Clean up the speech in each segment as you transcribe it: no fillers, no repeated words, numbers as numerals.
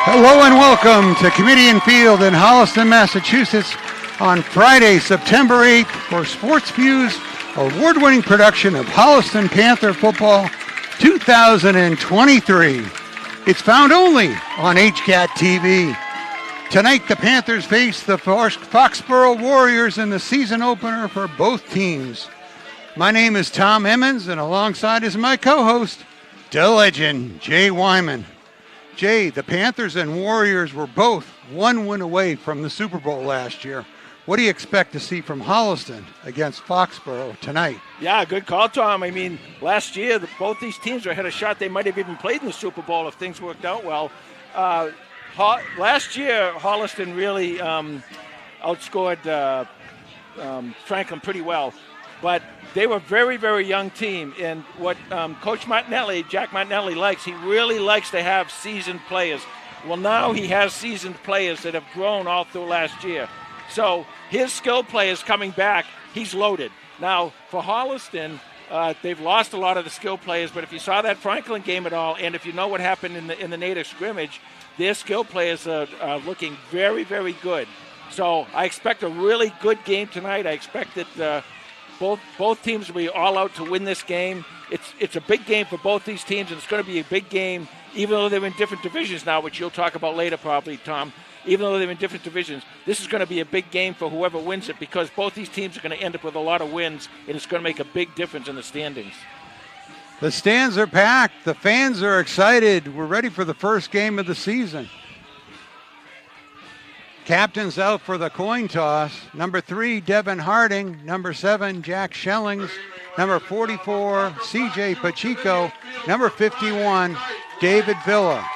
Hello and welcome to Kamitian Field in Holliston, Massachusetts on Friday, September 8th for Sports View's award-winning production of Holliston Panther football 2023. It's found only on HCAT TV. Tonight, the Panthers face the Foxborough Warriors in the season opener for both teams. My name is Tom Emmons, and alongside is my co-host, the legend, Jay Wyman. Jay, the Panthers and Warriors were both one win away from the Super Bowl last year. What do you expect to see from Holliston against Foxborough tonight? Yeah, good call, Tom. I mean, last year, both these teams had a shot. They might have even played in the Super Bowl if things worked out well. Last year, Holliston really outscored Franklin pretty well. But they were a very, very young team. And what Coach Jack Martinelli likes, he really likes to have seasoned players. Well, now he has seasoned players that have grown all through last year. So his skilled players coming back, he's loaded. Now, for Holliston, they've lost a lot of the skilled players. But if you saw that Franklin game at all, and if you know what happened in the native scrimmage, their skilled players are looking very, very good. So I expect a really good game tonight. I expect that both teams will be all out to win this game. It's a big game for both these teams, and it's going to be a big game, even though they're in different divisions now, which you'll talk about later probably, Tom. Even though they're in different divisions, this is going to be a big game for whoever wins it because both these teams are going to end up with a lot of wins, and it's going to make a big difference in the standings. The stands are packed. The fans are excited. We're ready for the first game of the season. Captain's out for the coin toss. Number 3, Devin Harding. Number 7, Jack Schellings. Number 44, CJ Pacheco. Number 51, David Villa.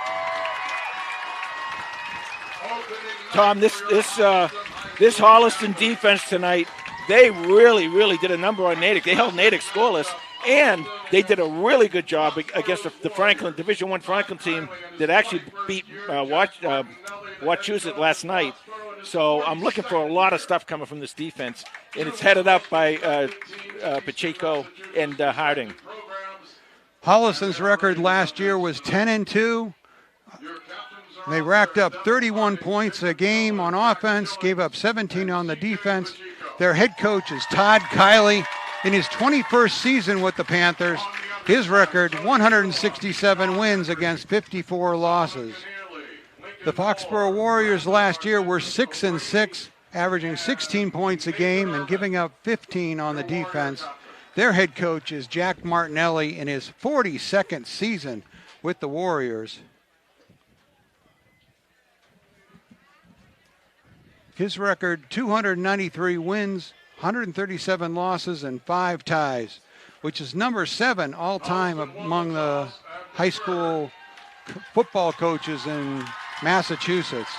Tom, this Holliston defense tonight, they really, really did a number on Natick. They held Natick scoreless, and they did a really good job against the Franklin Division I Franklin team that actually beat Wachusett last night. So I'm looking for a lot of stuff coming from this defense, and it's headed up by Pacheco and Harding. Holliston's record last year was 10-2. They racked up 31 points a game on offense, gave up 17 on the defense. Their head coach is Todd Kiley. In his 21st season with the Panthers, his record 167 wins against 54 losses. The Foxborough Warriors last year were 6-6, averaging 16 points a game and giving up 15 on the defense. Their head coach is Jack Martinelli in his 42nd season with the Warriors. His record, 293 wins, 137 losses, and 5 ties, which is number 7 all-time among the high school football coaches in Massachusetts.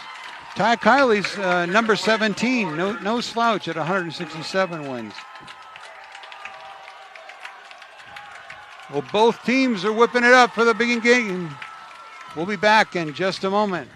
Ty Kiley's number 17, no slouch at 167 wins. Well, both teams are whipping it up for the big game. We'll be back in just a moment.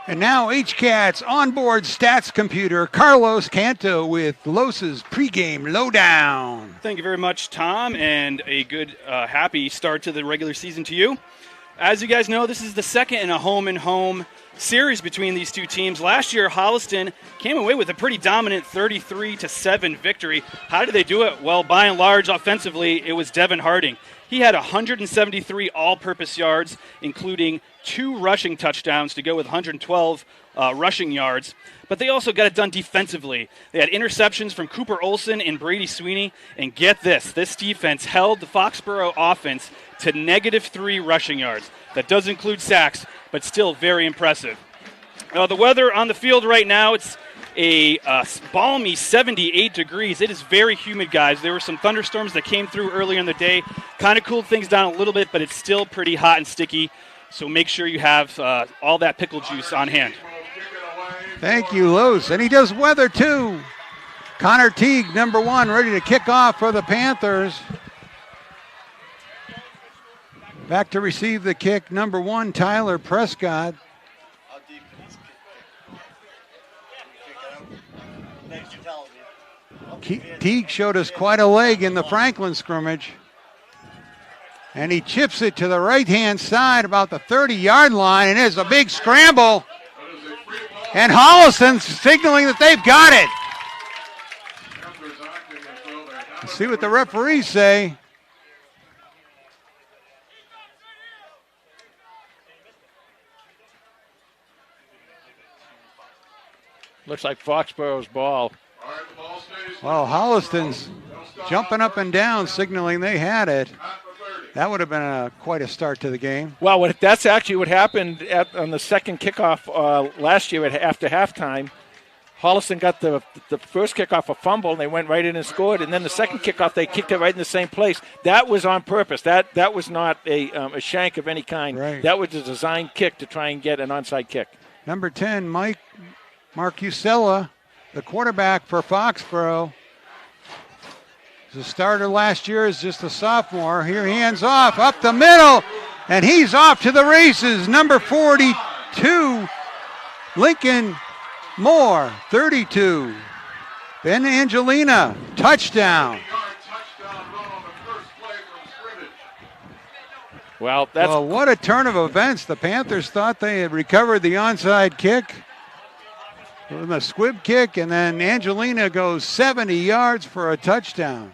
And now HCAT's onboard stats computer, Carlos Canto with Los's pregame lowdown. Thank you very much, Tom, and a good, happy start to the regular season to you. As you guys know, this is the second in a home-and-home series between these two teams. Last year, Holliston came away with a pretty dominant 33-7 victory. How did they do it? Well, by and large, offensively, it was Devin Harding. He had 173 all-purpose yards, including 2 rushing touchdowns to go with 112 rushing yards. But they also got it done defensively. They had interceptions from Cooper Olson and Brady Sweeney. And get this defense held the Foxborough offense to -3 rushing yards. That does include sacks, but still very impressive. The weather on the field right now, it's a balmy 78 degrees. It is very humid, guys. There were some thunderstorms that came through earlier in the day. Kind of cooled things down a little bit, but it's still pretty hot and sticky. So make sure you have all that pickle juice on hand. Thank you, Los. And he does weather, too. Connor Teague, number 1, ready to kick off for the Panthers. Back to receive the kick, number 1, Tyler Prescott. Teague showed us quite a leg in the Franklin scrimmage. And he chips it to the right-hand side about the 30-yard line, and it's a big scramble. And Holliston's signaling that they've got it. Let's see what the referees say. Looks like Foxborough's ball. Well, Holliston's jumping up and down, signaling they had it. That would have been quite a start to the game. Well, that's actually what happened on the second kickoff last year after halftime. Holliston got the first kickoff a fumble, and they went right in and scored. And then the second kickoff, they kicked it right in the same place. That was on purpose. That was not a shank of any kind. Right. That was a designed kick to try and get an onside kick. Number 10, Mark Usella, the quarterback for Foxborough. The starter last year is just a sophomore. Here, hands off, up the middle, and he's off to the races. Number 42, Lincoln Moore, 32. Ben Angelina, touchdown. Well, what a turn of events. The Panthers thought they had recovered the onside kick. The squib kick, and then Angelina goes 70 yards for a touchdown.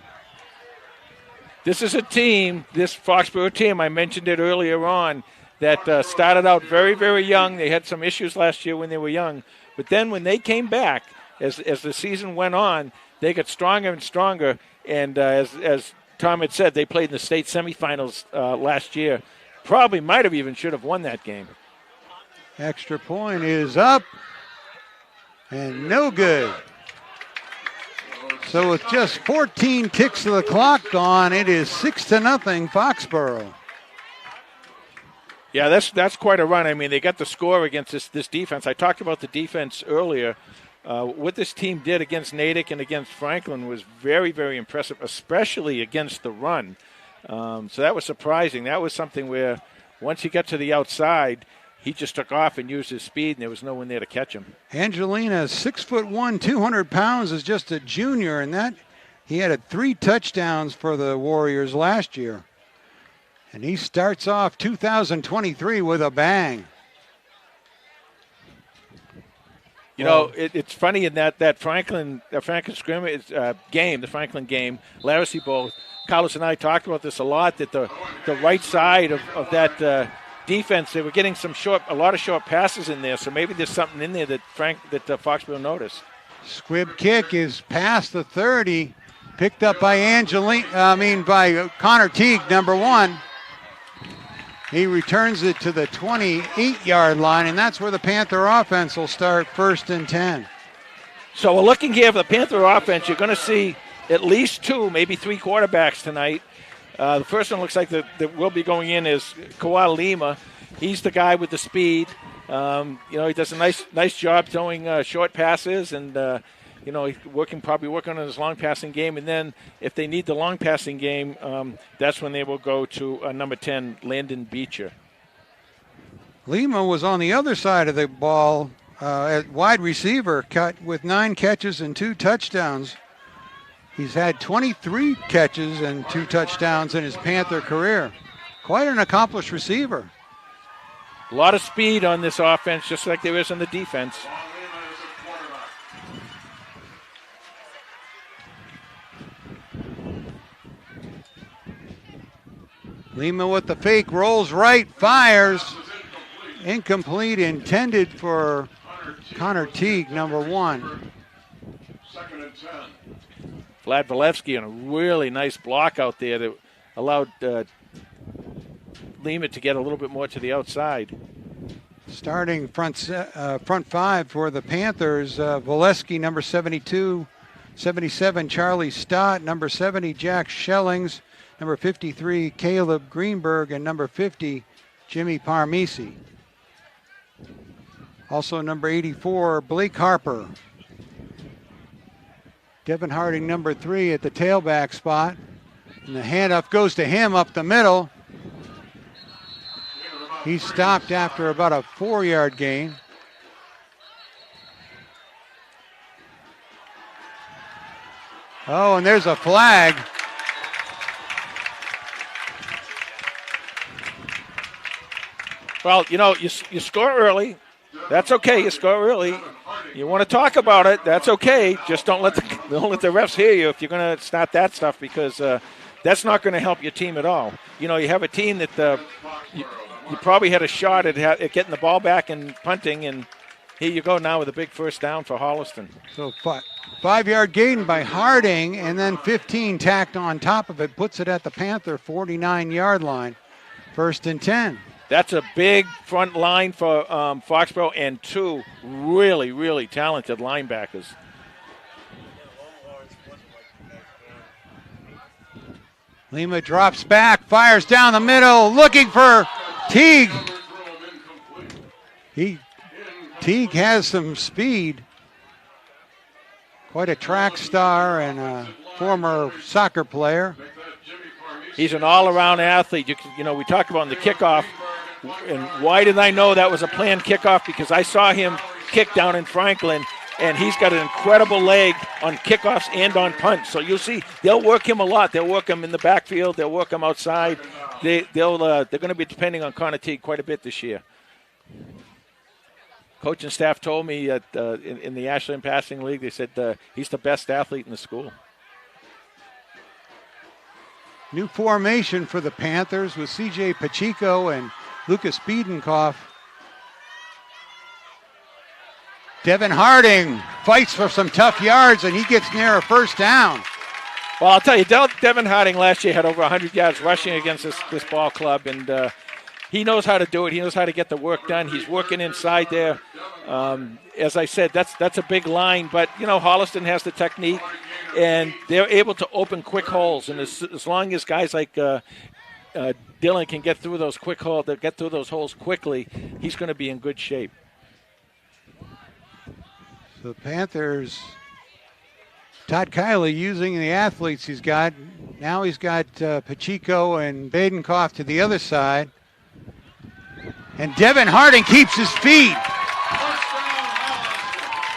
This is a team, this Foxborough team, I mentioned it earlier on, that started out very, very young. They had some issues last year when they were young. But then when they came back, as the season went on, they got stronger and stronger. And as Tom had said, they played in the state semifinals last year. Probably might have even should have won that game. Extra point is up. And no good. So with just 14 ticks of the clock gone, it is 6-0 Foxborough. Yeah, that's quite a run. I mean, they got the score against this defense. I talked about the defense earlier. What this team did against Natick and against Franklin was very, very impressive, especially against the run. So that was surprising. That was something where once he got to the outside, he just took off and used his speed, and there was no one there to catch him. Angelina, 6'1", 200 pounds, is just a junior, and that he had 3 touchdowns for the Warriors last year. And he starts off 2023 with a bang. You know, it's funny in that Franklin scrimmage game, the Franklin game, Varsity Bowl. Carlos and I talked about this a lot. That the right side of that defense, they were getting a lot of short passes in there. So maybe there's something in there that Foxborough noticed. Squib kick is past the 30, picked up by by Connor Teague, number 1. He returns it to the 28-yard line, and that's where the Panther offense will start 1st and 10. So we're looking here for the Panther offense. You're going to see at least 2, maybe 3 quarterbacks tonight. The first one looks like that will be going in is Kawhi Lima. He's the guy with the speed. He does a nice job throwing short passes, and he's probably working on his long passing game. And then if they need the long passing game, that's when they will go to number 10, Landon Beecher. Lima was on the other side of the ball at wide receiver, cut with 9 catches and 2 touchdowns. He's had 23 catches and 2 touchdowns in his Panther career. Quite an accomplished receiver. A lot of speed on this offense, just like there is on the defense. Lima with the fake, rolls right, fires. Incomplete, intended for Connor Teague, number 1. Vlad Valevsky on a really nice block out there that allowed Lima to get a little bit more to the outside. Starting front 5 for the Panthers, Valesky, number 72, 77, Charlie Stott, number 70, Jack Schellings, number 53, Caleb Greenberg, and number 50, Jimmy Parmisi. Also number 84, Blake Harper. Devin Harding, number 3, at the tailback spot. And the handoff goes to him up the middle. He stopped after about a 4-yard gain. Oh, and there's a flag. Well, you score early. That's okay. You score early. You want to talk about it. That's okay. Just don't let the refs hear you if you're going to start that stuff, because that's not going to help your team at all. You have a team that you probably had a shot at getting the ball back and punting, and here you go now with a big first down for Holliston. So 5-yard gain by Harding, and then 15 tacked on top of it, puts it at the Panther 49-yard line. 1st and 10. That's a big front line for Foxborough, and 2 really, really talented linebackers. Lima drops back, fires down the middle, looking for Teague. Teague has some speed. Quite a track star and a former soccer player. He's an all-around athlete. We talked about in the kickoff, and why did I know that was a planned kickoff? Because I saw him kick down in Franklin, and he's got an incredible leg on kickoffs and on punts. So you'll see they'll work him a lot. They'll work him in the backfield. They'll work him outside. They're going to be depending on Connor Teague quite a bit this year. Coach and staff told me that in the Ashland Passing League, they said he's the best athlete in the school. New formation for the Panthers with C.J. Pacheco and Lucas Biedenkopf. Devin Harding fights for some tough yards, and he gets near a first down. Well, I'll tell you, Devin Harding last year had over 100 yards rushing against this ball club, and he knows how to do it. He knows how to get the work done. He's working inside there. As I said, that's a big line, but, Holliston has the technique, and they're able to open quick holes. And as long as guys like Dylan can get through those quick holes, get through those holes quickly, he's going to be in good shape. The Panthers, Todd Kiley using the athletes he's got. Now he's got Pacheco and Biedenkopf to the other side. And Devin Harding keeps his feet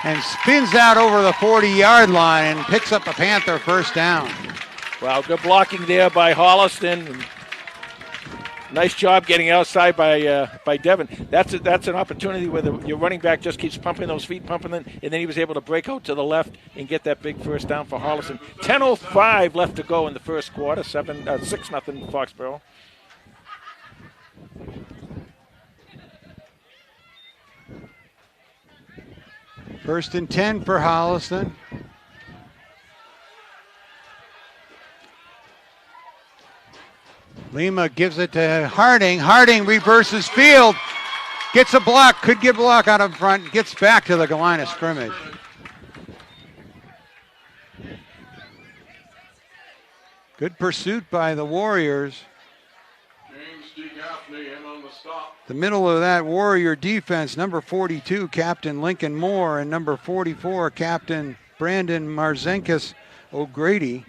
and spins out over the 40-yard line and picks up a Panther first down. Well, good blocking there by Holliston. Nice job getting outside by Devin. That's an opportunity where your running back just keeps pumping those feet, pumping them, and then he was able to break out to the left and get that big first down for Holliston. 10:05 left to go in the first quarter. 6-0 Foxborough. First and 10 for Holliston. Lima gives it to Harding. Harding reverses field. Gets a block. Could get a block out of front. Gets back to the line of scrimmage. Good pursuit by the Warriors. The middle of that Warrior defense, number 42, Captain Lincoln Moore, and number 44, Captain Brandon Marzenkas O'Grady,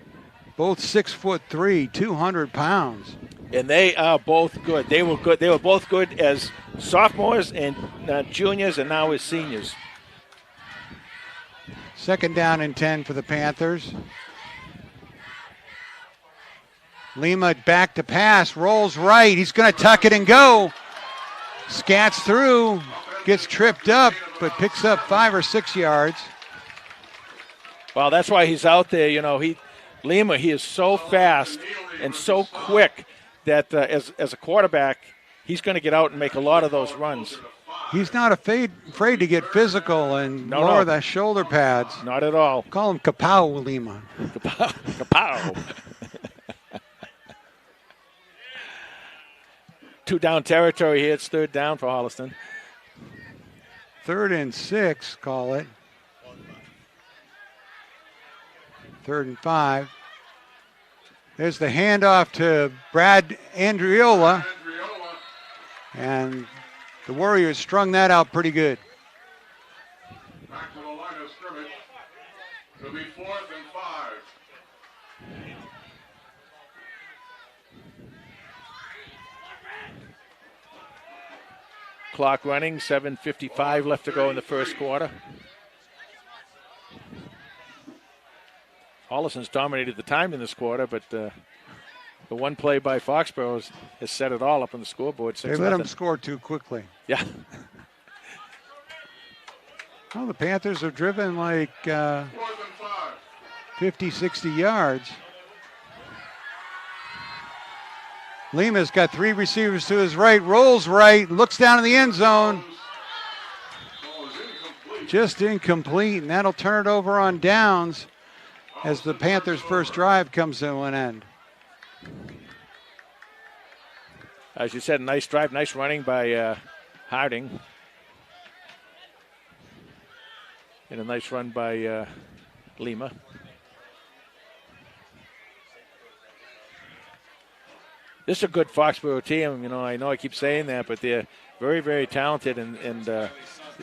both 6'3", 200 pounds. And they are both good. They were good. They were both good as sophomores and juniors, and now as seniors. Second down and 10 for the Panthers. Lima back to pass, rolls right. He's going to tuck it and go. Scats through, gets tripped up, but picks up 5 or 6 yards. Well, that's why he's out there. You know, Lima, he is so fast and so quick that as a quarterback, he's going to get out and make a lot of those runs. He's not afraid to get physical and lower the shoulder pads. Not at all. Call him Kapow Lima. Kapow. 2 down territory here. It's 3rd down for Holliston. 3rd and 6, call it. 3rd and 5. There's the handoff to Brad Andriola. And the Warriors strung that out pretty good. Back to the line of scrimmage. It'll be 4th and 5. Clock running, 7:55 left to go in the first quarter. Holliston's dominated the time in this quarter, but the one play by Foxborough has set it all up on the scoreboard. They let them score too quickly. Yeah. Well, the Panthers are driven like 50, 60 yards. Lima's got 3 receivers to his right, rolls right, looks down in the end zone. Just incomplete, and that'll turn it over on downs as the Panthers' first drive comes to an end. As you said, nice drive, nice running by Harding. And a nice run by Lima. This is a good Foxborough team. You know I keep saying that, but they're very, very talented. And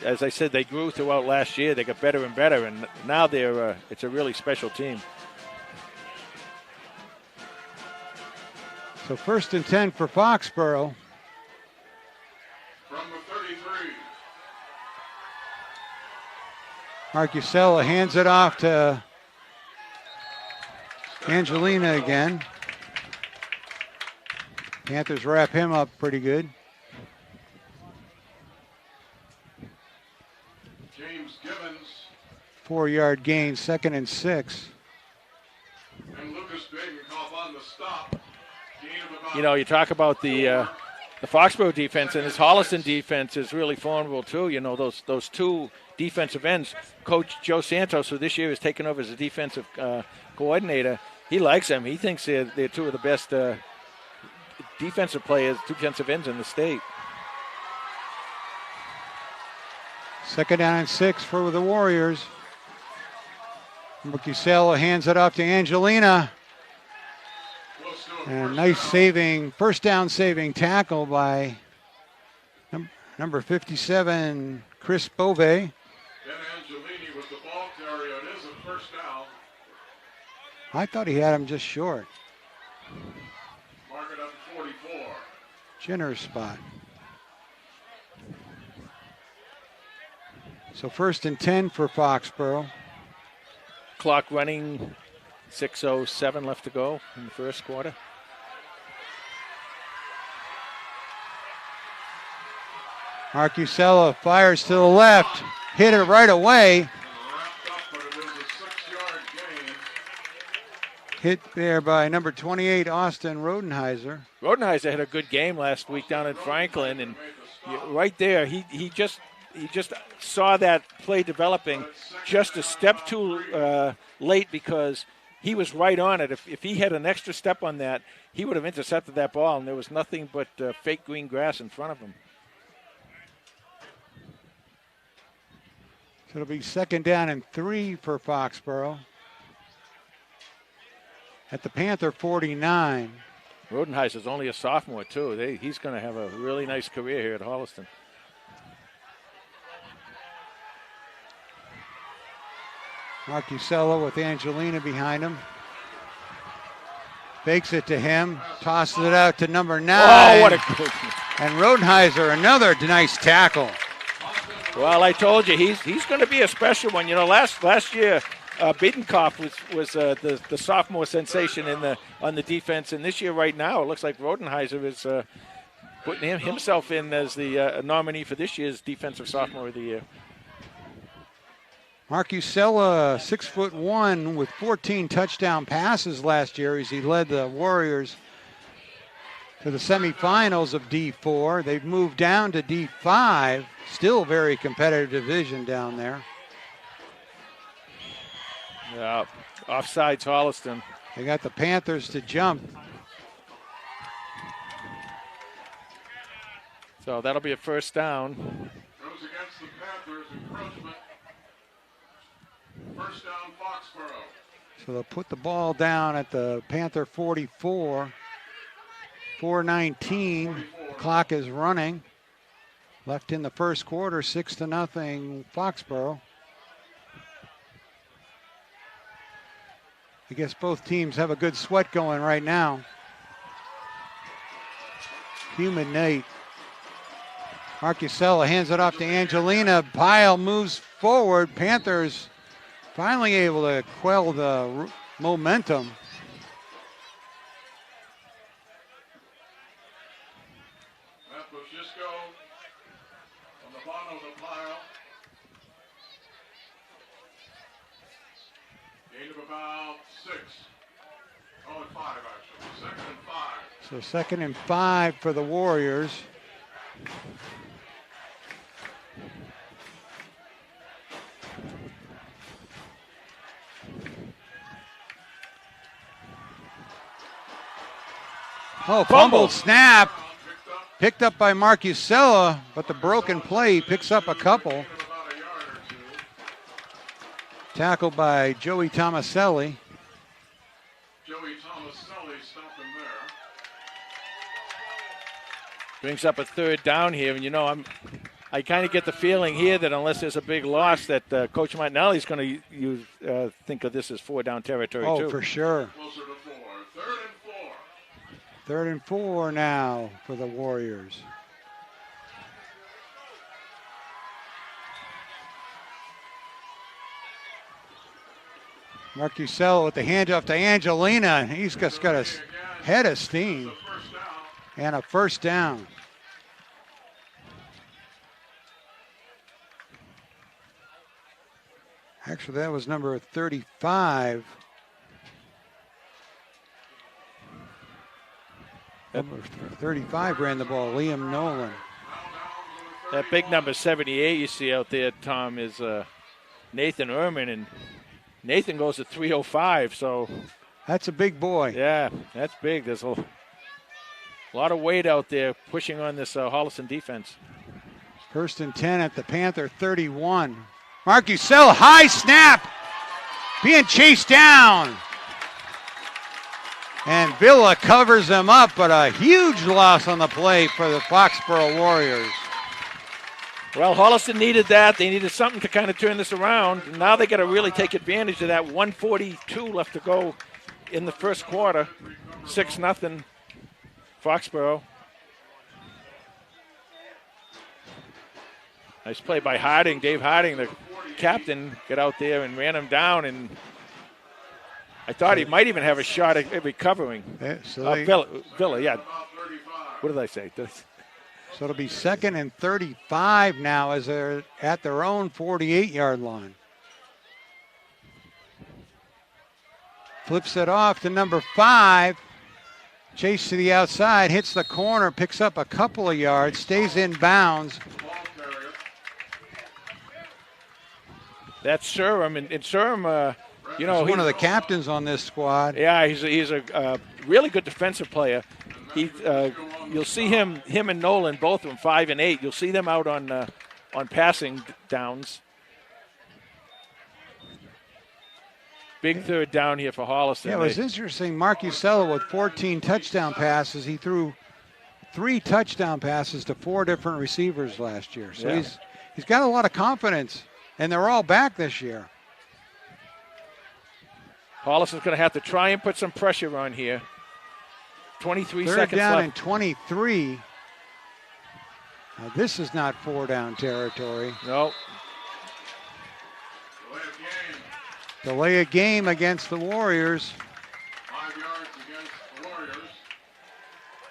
as I said, they grew throughout last year. They got better and better, and now it's a really special team. So 1st and 10 for Foxborough. From the 33. Marcusella hands it off to Angelina again. Panthers wrap him up pretty good. James Gibbons. 4-yard gain, 2nd and 6. And Lucas Bagenkopf on the stop. You know, you talk about the Foxborough defense, and this Holliston defense is really formidable too. You know, those 2 defensive ends. Coach Joe Santos, who this year has taken over as a defensive coordinator, he likes them. He thinks they're 2 of the best defensive players, defensive ends in the state. 2nd down and 6 for the Warriors. Marcusella hands it off to Angelina. And nice saving, first down saving tackle by number 57, Chris Bove. Ben Angelini with the ball carrier. It is a first down. I thought he had him just short. Mark it up 44. Generous spot. So 1st and 10 for Foxborough. Clock running, 6:07 left to go in the first quarter. Marcusella fires to the left, hit it right away. Wrapped up, but it is a 6-yard gain. Hit there by number 28, Austin Rodenheiser. Rodenheiser had a good game last week down in Franklin, and right there, he just saw that play developing just a step too late because he was right on it. If he had an extra step on that, he would have intercepted that ball, and there was nothing but fake green grass in front of him. So it'll be 2nd down and 3 for Foxborough. At the Panther 49. Rodenheiser's only a sophomore, too. He's going to have a really nice career here at Holliston. Marcusello with Angelina behind him. Fakes it to him, tosses it out to number 9. Oh, what a good. And Rodenheiser, another nice tackle. Well, I told you, he's going to be a special one. You know, last year, Biedenkopf was the sophomore sensation on the defense, and this year, right now, it looks like Rodenheiser is putting himself in as the nominee for this year's Defensive Sophomore of the Year. Marcusella, 6'1", with 14 touchdown passes last year as he led the Warriors to the semifinals of D4. They've moved down to D5. Still very competitive division down there. Yeah, offsides Holliston. They got the Panthers to jump. So that'll be a first down. Goes against the Panthers, encroachment. First down, Foxborough. So they'll put the ball down at the Panther 44. 4:19. Clock is running. Left in the first quarter, 6-0 Foxborough. I guess both teams have a good sweat going right now. Humid night. Marcusella hands it off to Angelina. Pyle moves forward. Panthers finally able to quell the momentum. On the bottom of the pile. Gain of about 6. Oh, and 5, actually. 2nd and 5. So 2nd and 5 for the Warriors. Oh, fumbled snap. Picked up by Marcusella, but the broken play picks up a couple. Tackled by Joey Tomaselli. Joey Tomaselli stopped him there. Brings up a third down here, and you know I kind of get the feeling here that unless there's a big loss, that Coach Martinelli's going to think of this as 4-down territory too. Oh, for sure. Closer to 4. 3rd and 4. 3rd and 4 now for the Warriors. Marcusella with the handoff to Angelina. He's just got a head of steam. And a first down. Actually, that was number 35. Number 35 ran the ball, Liam Nolan. That big number 78 you see out there, Tom, is Nathan Ehrman, and Nathan goes to 305, so. That's a big boy. Yeah, that's big. There's a lot of weight out there pushing on this Holliston defense. 1st and 10 at the Panther 31. Marcusella, high snap, being chased down. And Villa covers them up, but a huge loss on the play for the Foxborough Warriors. Well, Holliston needed that. They needed something to kind of turn this around. Now they got to really take advantage of that. 1:42 left to go in the first quarter. 6-0 Foxborough. Nice play by Harding. Dave Harding, the captain, got out there and ran him down, and I thought he might even have a shot at recovering. Yeah, so Villa, yeah. What did I say? So it'll be 2nd and 35 now as they're at their own 48-yard line. Flips it off to number 5. Chase to the outside, hits the corner, picks up a couple of yards, stays in bounds. That's Surham, and Surham, you know, he's one of the captains on this squad. Yeah, he's a really good defensive player. You'll see him and Nolan, both of them 5 and 8. You'll see them out on passing downs. Big third down here for Holliston. Yeah, it was interesting. Mark Usella with 14 touchdown passes. He threw 3 touchdown passes to 4 different receivers last year. So he's got a lot of confidence, and they're all back this year. Holliston's going to have to try and put some pressure on here. 23 Third seconds down left. and 23. Now this is not 4-down territory. No. Delay a game against the Warriors. 5 yards against the Warriors.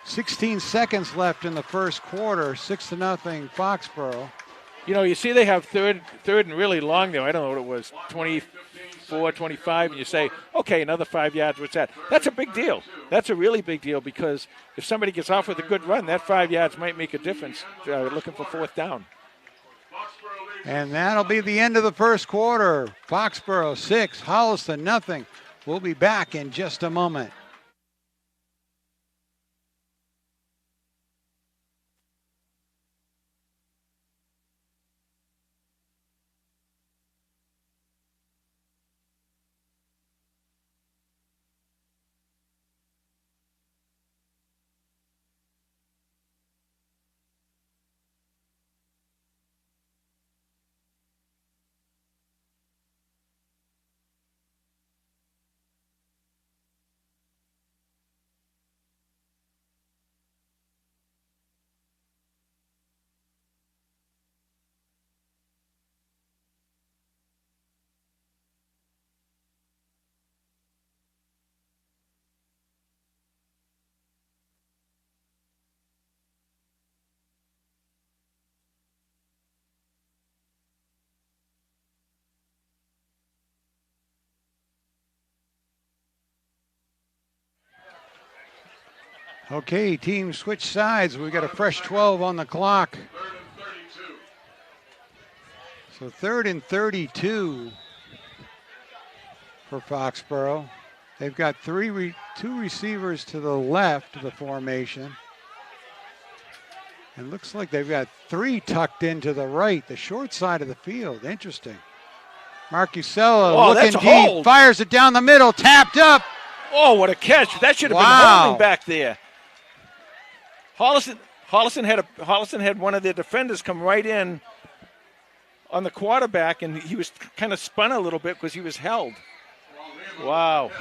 16 seconds left in the first quarter. 6-0 Foxborough. You know, you see they have third and really long there. I don't know what it was, 24, 25, and you say, okay, another 5 yards, what's that? That's a big deal. That's a really big deal because if somebody gets off with a good run, that 5 yards might make a difference looking for fourth down. And that'll be the end of the first quarter. Foxborough 6, Holliston nothing. We'll be back in just a moment. Okay, teams switch sides. We got a fresh 12 on the clock. 3rd and 32. So 3rd and 32 for Foxborough. They've got two receivers to the left of the formation. And looks like they've got 3 tucked into the right, the short side of the field. Interesting. Marcusella looking deep, hold. fires it down the middle, tapped up. Oh, what a catch. That should have been holding back there. Holliston had one of their defenders come right in on the quarterback, and he was kind of spun a little bit because he was held. Wow.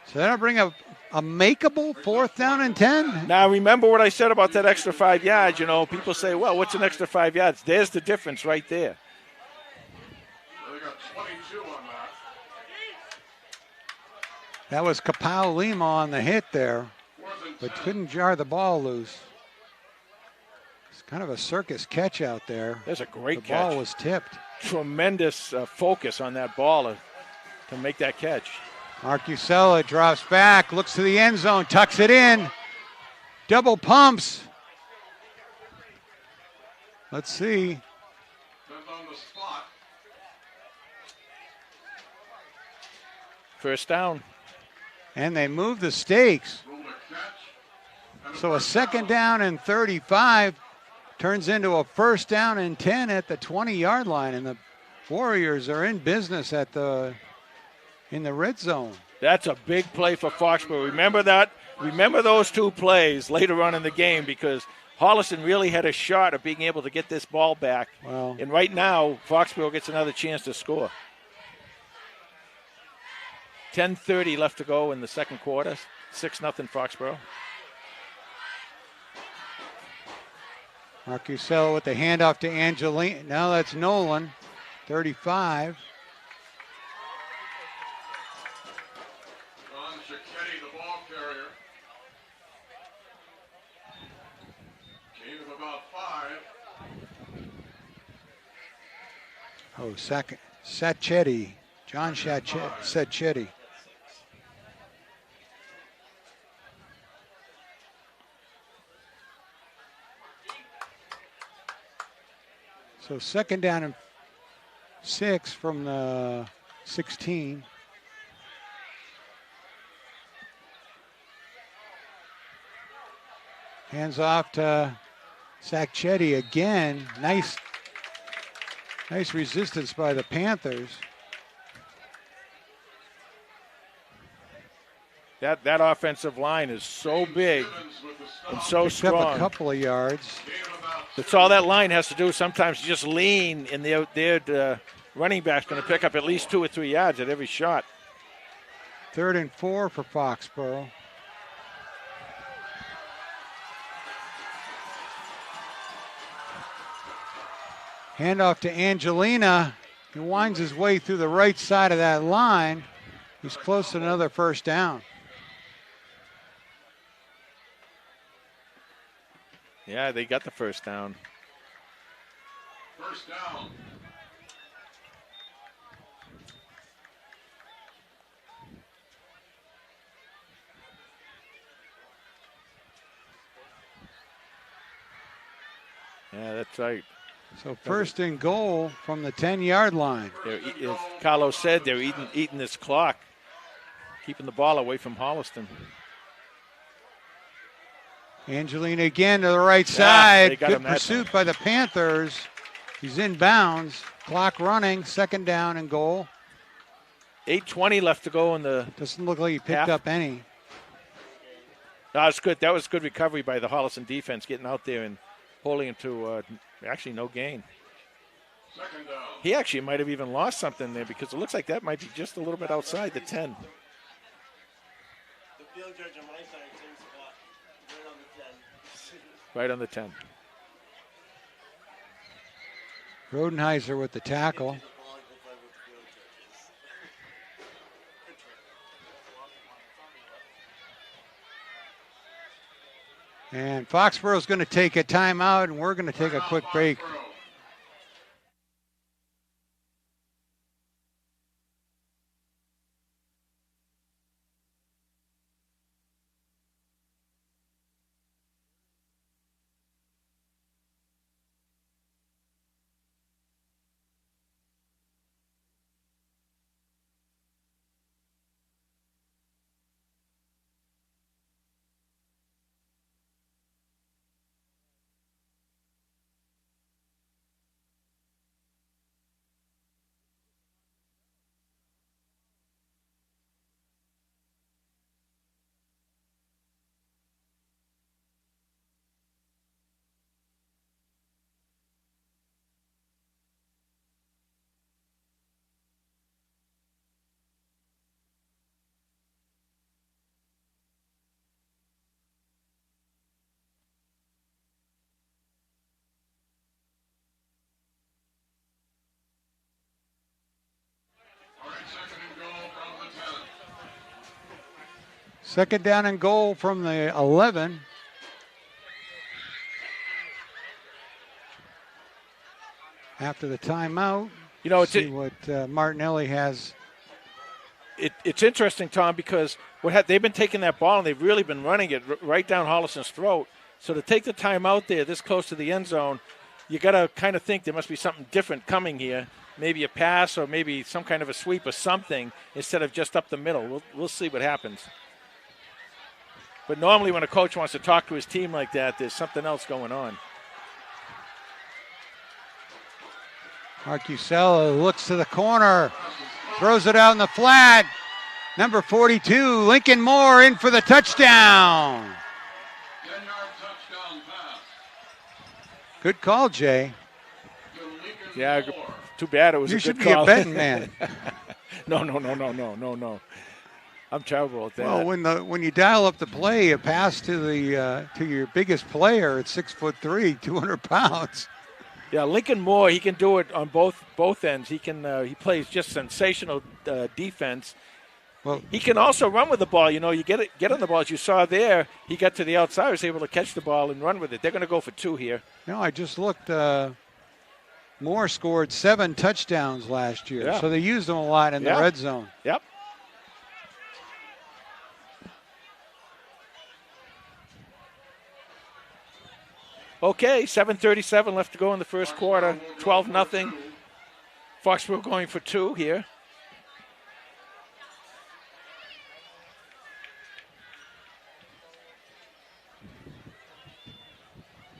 So that'll bring a makeable 4th down and 10. Now, remember what I said about that extra 5 yards. You know, people say, well, what's an extra 5 yards? There's the difference right there. They got 22 on that. That was Kapow Lima on the hit there, but couldn't jar the ball loose. It's kind of a circus catch out there. There's a great catch. The ball was tipped. Tremendous focus on that ball to make that catch. Marcusella drops back, looks to the end zone, tucks it in. Double pumps. Let's see. Depends on the spot. First down. And they move the stakes. Ruled a catch. So a 2nd down and 35 turns into a 1st down and 10 at the 20-yard line. And the Warriors are in business in the red zone. That's a big play for Foxborough. Remember that? Remember those 2 plays later on in the game because Holliston really had a shot of being able to get this ball back. Well, and right now, Foxborough gets another chance to score. 10:30 left to go in the second quarter. 6-0 Foxborough. Marcusella with the handoff to Angelina. Now that's Nolan, 35. John Cicchetti, the ball carrier. Gain of about 5. Oh, Sacchetti. John Sacchetti. So 2nd down and 6 from the 16. Hands off to Sacchetti again. Nice resistance by the Panthers. That offensive line is so big and so Picked strong. up a couple of yards. That's all that line has to do. Sometimes you just lean, and their running back's going to pick up at least 2 or 3 yards at every shot. 3rd and 4 for Foxborough. Handoff to Angelina. He winds his way through the right side of that line. He's close to another first down. Yeah, they got the first down. First down. Yeah, that's right. So 1st and goal from the 10-yard line. As Carlos said, they're eating this clock, keeping the ball away from Holliston. Angelina again to the right side. they got Good him that pursuit time. by the Panthers. He's in bounds. Clock running. 2nd down and goal. 8:20 left to go in the. Doesn't look like he picked half. up any. That's good. That was good recovery by the Holliston defense, getting out there and holding him to actually no gain. Second down. He actually might have even lost something there because it looks like that might be just a little bit outside the 10. The field judge on my side says Right on the 10. Rodenheiser with the tackle. And Foxborough's going to take a timeout, and we're going to take a quick break. Second down and goal from the 11. After the timeout, see what Martinelli has. It's interesting, Tom, because they've been taking that ball and they've really been running it right down Holliston's throat. So to take the time out there this close to the end zone, you got to kind of think there must be something different coming here. Maybe a pass or maybe some kind of a sweep or something instead of just up the middle. We'll see what happens. But normally when a coach wants to talk to his team like that, there's something else going on. Marcusella looks to the corner, throws it out in the flat. Number 42, Lincoln Moore in for the touchdown. 10-yard touchdown pass. Good call, Jay. Yeah, too bad it was You a should good be call. a betting man. No. I'm terrible at that. Well, when you dial up the play, a pass to your biggest player at 6'3", 200 pounds. Yeah, Lincoln Moore, he can do it on both ends. He plays just sensational defense. Well, he can also run with the ball. You know, you get on the ball. As you saw there, he got to the outside, was able to catch the ball and run with it. They're going to go for 2 here. No, I just looked. Moore scored 7 touchdowns last year, so they used him a lot in the red zone. Yep. Okay, 7:37 left to go in the first quarter. 12-0. Foxborough going for 2 here.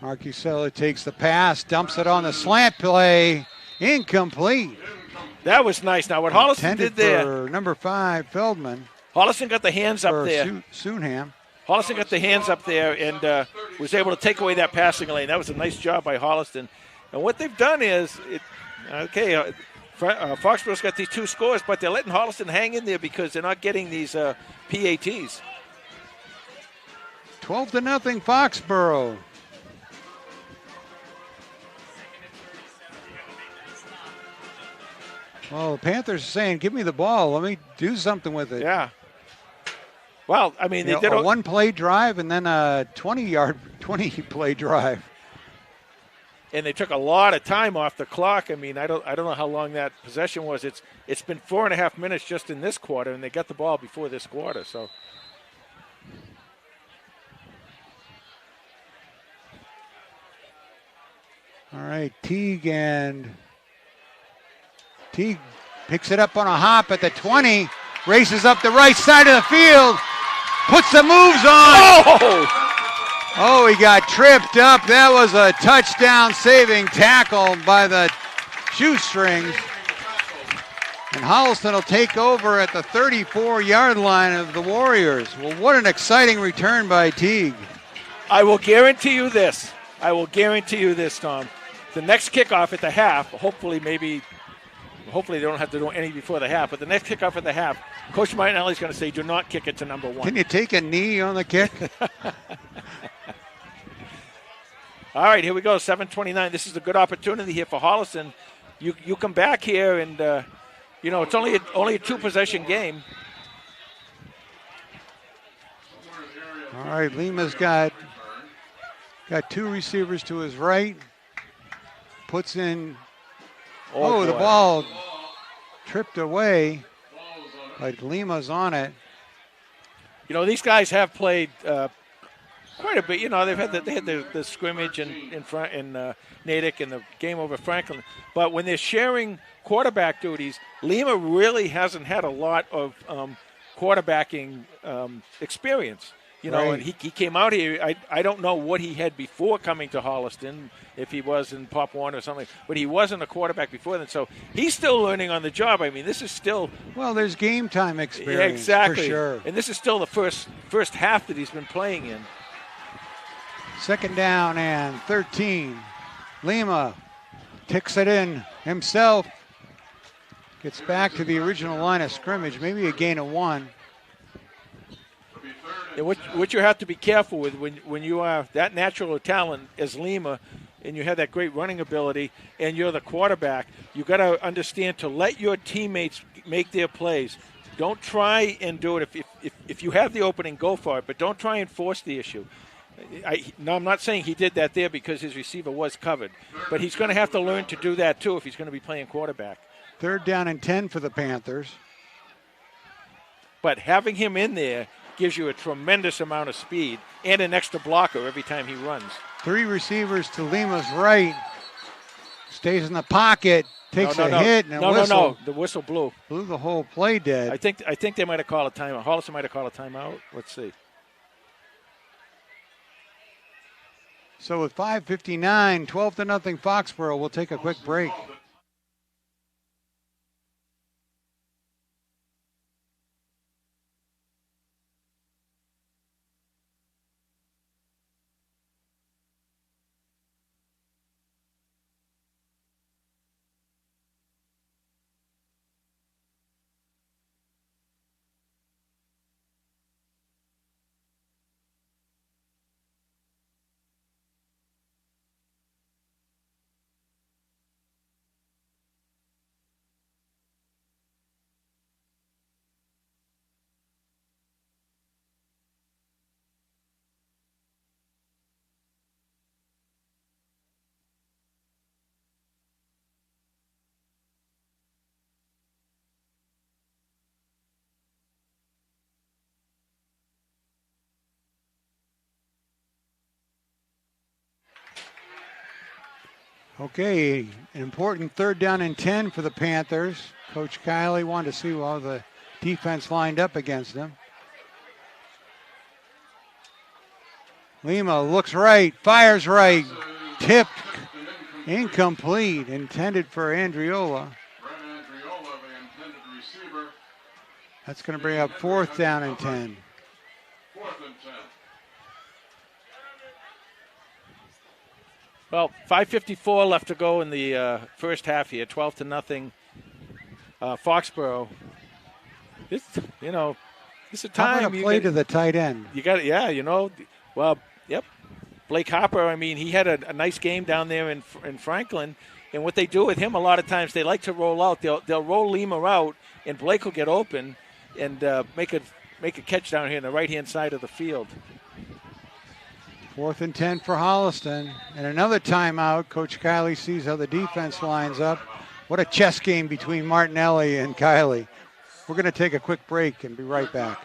Marcusella takes the pass, dumps it on the slant play. Incomplete. That was nice. Now, what Holliston did there. For number 5, Feldman. Holliston got the hands up there. Soonham. Holliston got the hands up there and was able to take away that passing lane. That was a nice job by Holliston. And what they've done is, Foxborough's got these 2 scores, but they're letting Holliston hang in there because they're not getting these PATs. 12-0 Foxborough. Well, the Panthers are saying, give me the ball. Let me do something with it. Yeah. Well, I mean, they did a one-play drive and then a 20-play drive. And they took a lot of time off the clock. I mean, I don't know how long that possession was. It's been 4.5 minutes just in this quarter, and they got the ball before this quarter. So, all right, Teague picks it up on a hop at the 20, races up the right side of the field, puts the moves on. Oh, he got tripped up. That was a touchdown-saving tackle by the shoestrings. And Holliston will take over at the 34-yard line of the Warriors. Well, what an exciting return by Teague. I will guarantee you this, Tom. The next kickoff at the half, hopefully they don't have to do any before the half, but the next kickoff at the half, Coach Martinelli's going to say, do not kick it to number 1. Can you take a knee on the kick? All right, here we go, 7:29. This is a good opportunity here for Holliston. You come back here and, it's only a 2-possession game. All right, Lima's got 2 receivers to his right. Puts in, the ball tripped away, but Lima's on it. These guys have played quite a bit. They had the scrimmage in front in Natick and the game over Franklin. But when they're sharing quarterback duties, Lima really hasn't had a lot of quarterbacking experience. Right. And he came out here. I don't know what he had before coming to Holliston, if he was in Pop 1 or something, but he wasn't a quarterback before then. So he's still learning on the job. I mean, this is still. Well, there's game time experience. Yeah, exactly. For sure. And this is still the first half that he's been playing in. 2nd down and 13. Lima ticks it in himself. Gets back to the original line of scrimmage, maybe a gain of 1. And what you have to be careful with when you are that natural talent as Lima and you have that great running ability and you're the quarterback, you got to understand to let your teammates make their plays. Don't try and do it. If you have the opening, go for it, but don't try and force the issue. I'm not saying he did that there because his receiver was covered, but he's going to have to learn to do that too if he's going to be playing quarterback. 3rd down and 10 for the Panthers. But having him in there gives you a tremendous amount of speed and an extra blocker every time he runs. 3 receivers to Lima's right. Stays in the pocket, takes a hit, and a whistle. No. The whistle blew. Blew the whole play dead. I think they might have called a timeout. Holliston might have called a timeout. Let's see. So with 5:59, 12-0 Foxborough, we'll take a quick break. Okay, an important 3rd down and 10 for the Panthers. Coach Kiley wanted to see how the defense lined up against them. Lima looks right, fires right, tipped, incomplete, intended for Andriola. That's going to bring up 4th down and 10. 4th and 10. Well, 5:54 left to go in the first half here, 12-0. Foxborough. This is a time. How about a play to the tight end? You got it, yeah. Well, yep. Blake Harper. I mean, he had a nice game down there in Franklin. And what they do with him a lot of times, they like to roll out. They'll roll Lima out, and Blake will get open and make a catch down here on the right-hand side of the field. 4th and 10 for Holliston. And another timeout. Coach Kiley sees how the defense lines up. What a chess game between Martinelli and Kiley. We're going to take a quick break and be right back.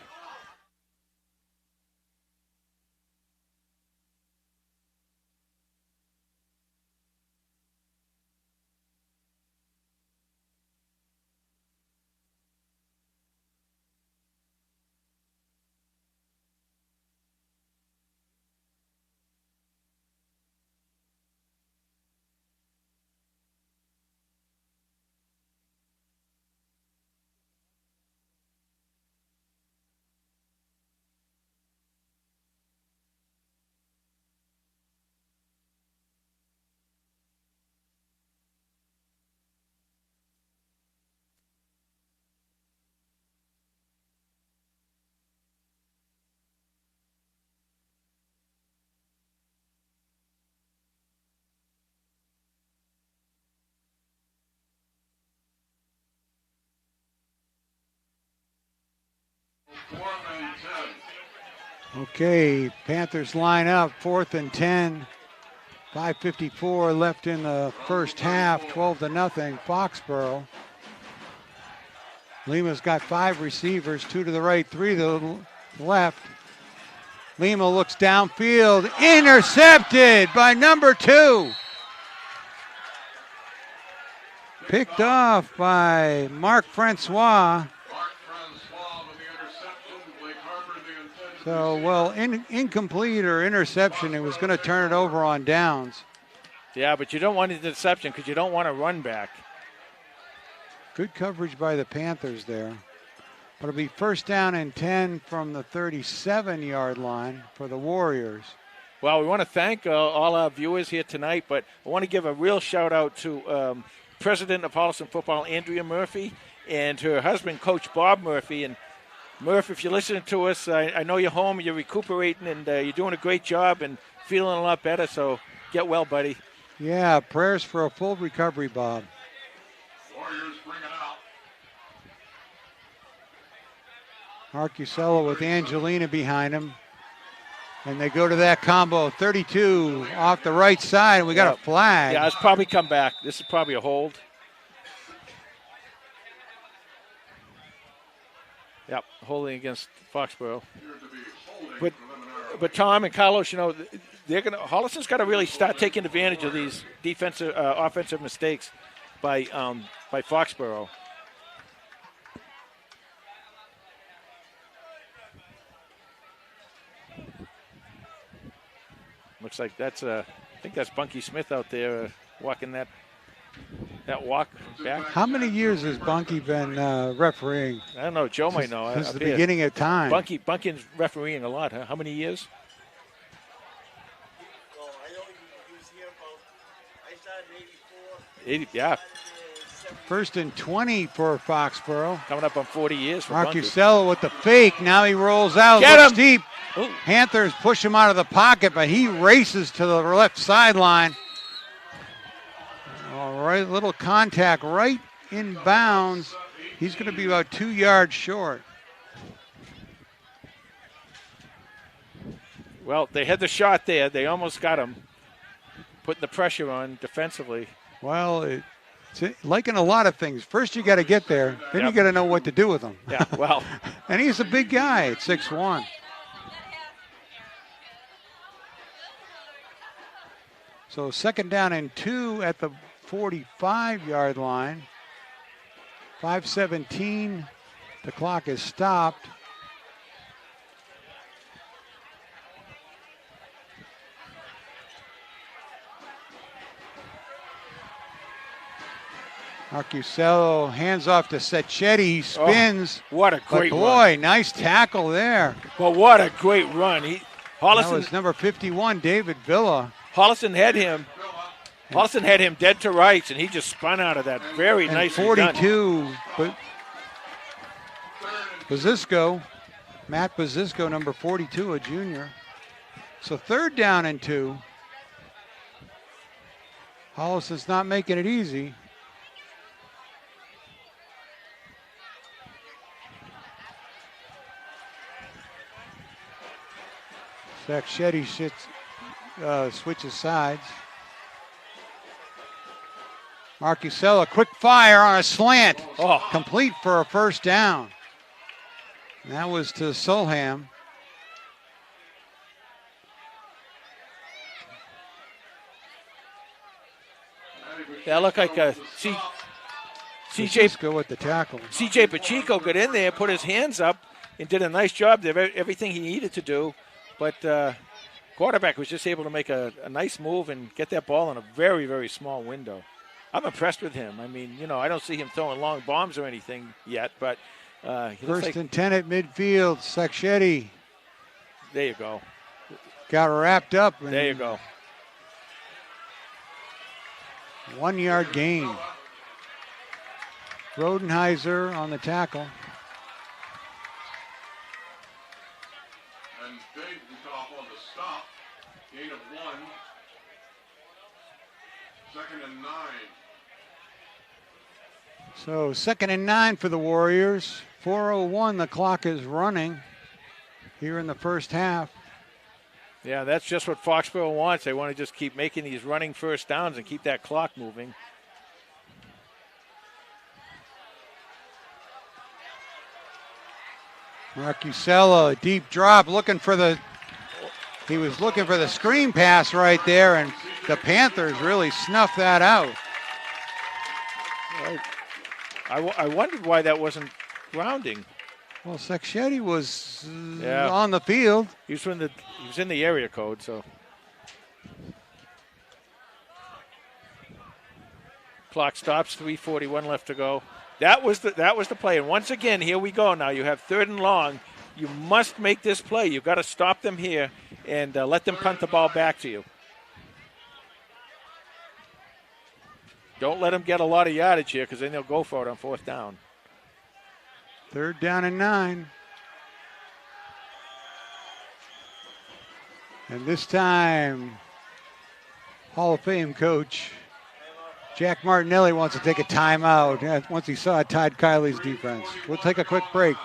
Okay, Panthers line up, 4th and 10. 5:54 left in the first half, 12-0, Foxborough. Lima's got 5 receivers, 2 to the right, 3 to the left. Lima looks downfield, intercepted by number 2. Picked off by Mark Francois. So, well, incomplete or interception, it was going to turn it over on downs. Yeah, but you don't want an interception because you don't want a run back. Good coverage by the Panthers there. But it'll be 1st down and 10 from the 37-yard line for the Warriors. Well, we want to thank all our viewers here tonight, but I want to give a real shout-out to President of Holliston Football, Andrea Murphy, and her husband, Coach Bob Murphy. And Murph, if you're listening to us, I know you're home, you're recuperating, and you're doing a great job and feeling a lot better, so get well, buddy. Yeah, prayers for a full recovery, Bob. Warriors bring it out. Arcusella with Angelina behind him. And they go to that combo, 32 off the right side, and we got a flag. Yeah, it's probably come back. This is probably a hold. Yep, holding against Foxborough. But Tom and Carlos, Holliston's got to really start taking advantage of these offensive mistakes by Foxborough. Looks like I think that's Bunky Smith out there walking that walk back. How many years has Bunky been refereeing? I don't know. Joe might know. Since the beginning of time. Bunky's refereeing a lot, huh? How many years? Well, I know he was here I started in 84. 80, yeah. 1st and 20 for Foxborough. Coming up on 40 years for Bunky. Arcusella with the fake. Now he rolls out. Get looks him! deep. Ooh. Panthers push him out of the pocket, but he races to the left sideline. All right, little contact right in bounds. He's going to be about 2 yards short. Well, they had the shot there. They almost got him, putting the pressure on defensively. Well, it's like in a lot of things. First you got to get there, then you got to know what to do with them. Yeah, well. And he's a big guy at 6'1". So 2nd down and 2 at the 45-yard line. 5:17. The clock is stopped. Marcusello hands off to Sacchetti. He spins. What a great but run. boy, nice tackle there. Well, what a great run. That Holliston, was number 51, David Villa. Holliston had him dead to rights, and he just spun out of that. Very And nicely 42, done. but Bazisco, Matt Bazisco, number 42, a junior. So 3rd down and 2. Holliston's not making it easy. Sacchetti switches sides. Marcusello, quick fire on a slant. Complete for a 1st down. And that was to Solham. That looked like a CJ with the tackle. CJ Pacheco got in there, put his hands up, and did a nice job there, everything he needed to do. But quarterback was just able to make a nice move and get that ball in a very, very small window. I'm impressed with him. I mean, I don't see him throwing long bombs or anything yet, but he looks 1st and 10 at midfield. Sacchetti. There you go. Got wrapped up. There you go. 1-yard gain. Rodenheiser on the tackle. And Davidoff on the stop. Gain of 1. 2nd and 9. So 2nd and 9 for the Warriors. 4:01, the clock is running here in the 1st half. Yeah, that's just what Foxborough wants. They want to just keep making these running 1st downs and keep that clock moving. Marcusello, a deep drop, he was looking for the screen pass right there, and the Panthers really snuffed that out. I wondered why that wasn't grounding. Well, Sacchetti was on the field. He was in the area code, so. Clock stops, 3:41 left to go. That was the play. And once again, here we go now. You have 3rd and long. You must make this play. You've got to stop them here and let them punt the ball back to you. Don't let them get a lot of yardage here because then they'll go for it on 4th down. 3rd down and 9. And this time, Hall of Fame coach Jack Martinelli wants to take a timeout once he saw Todd Kiley's defense. We'll take a quick break.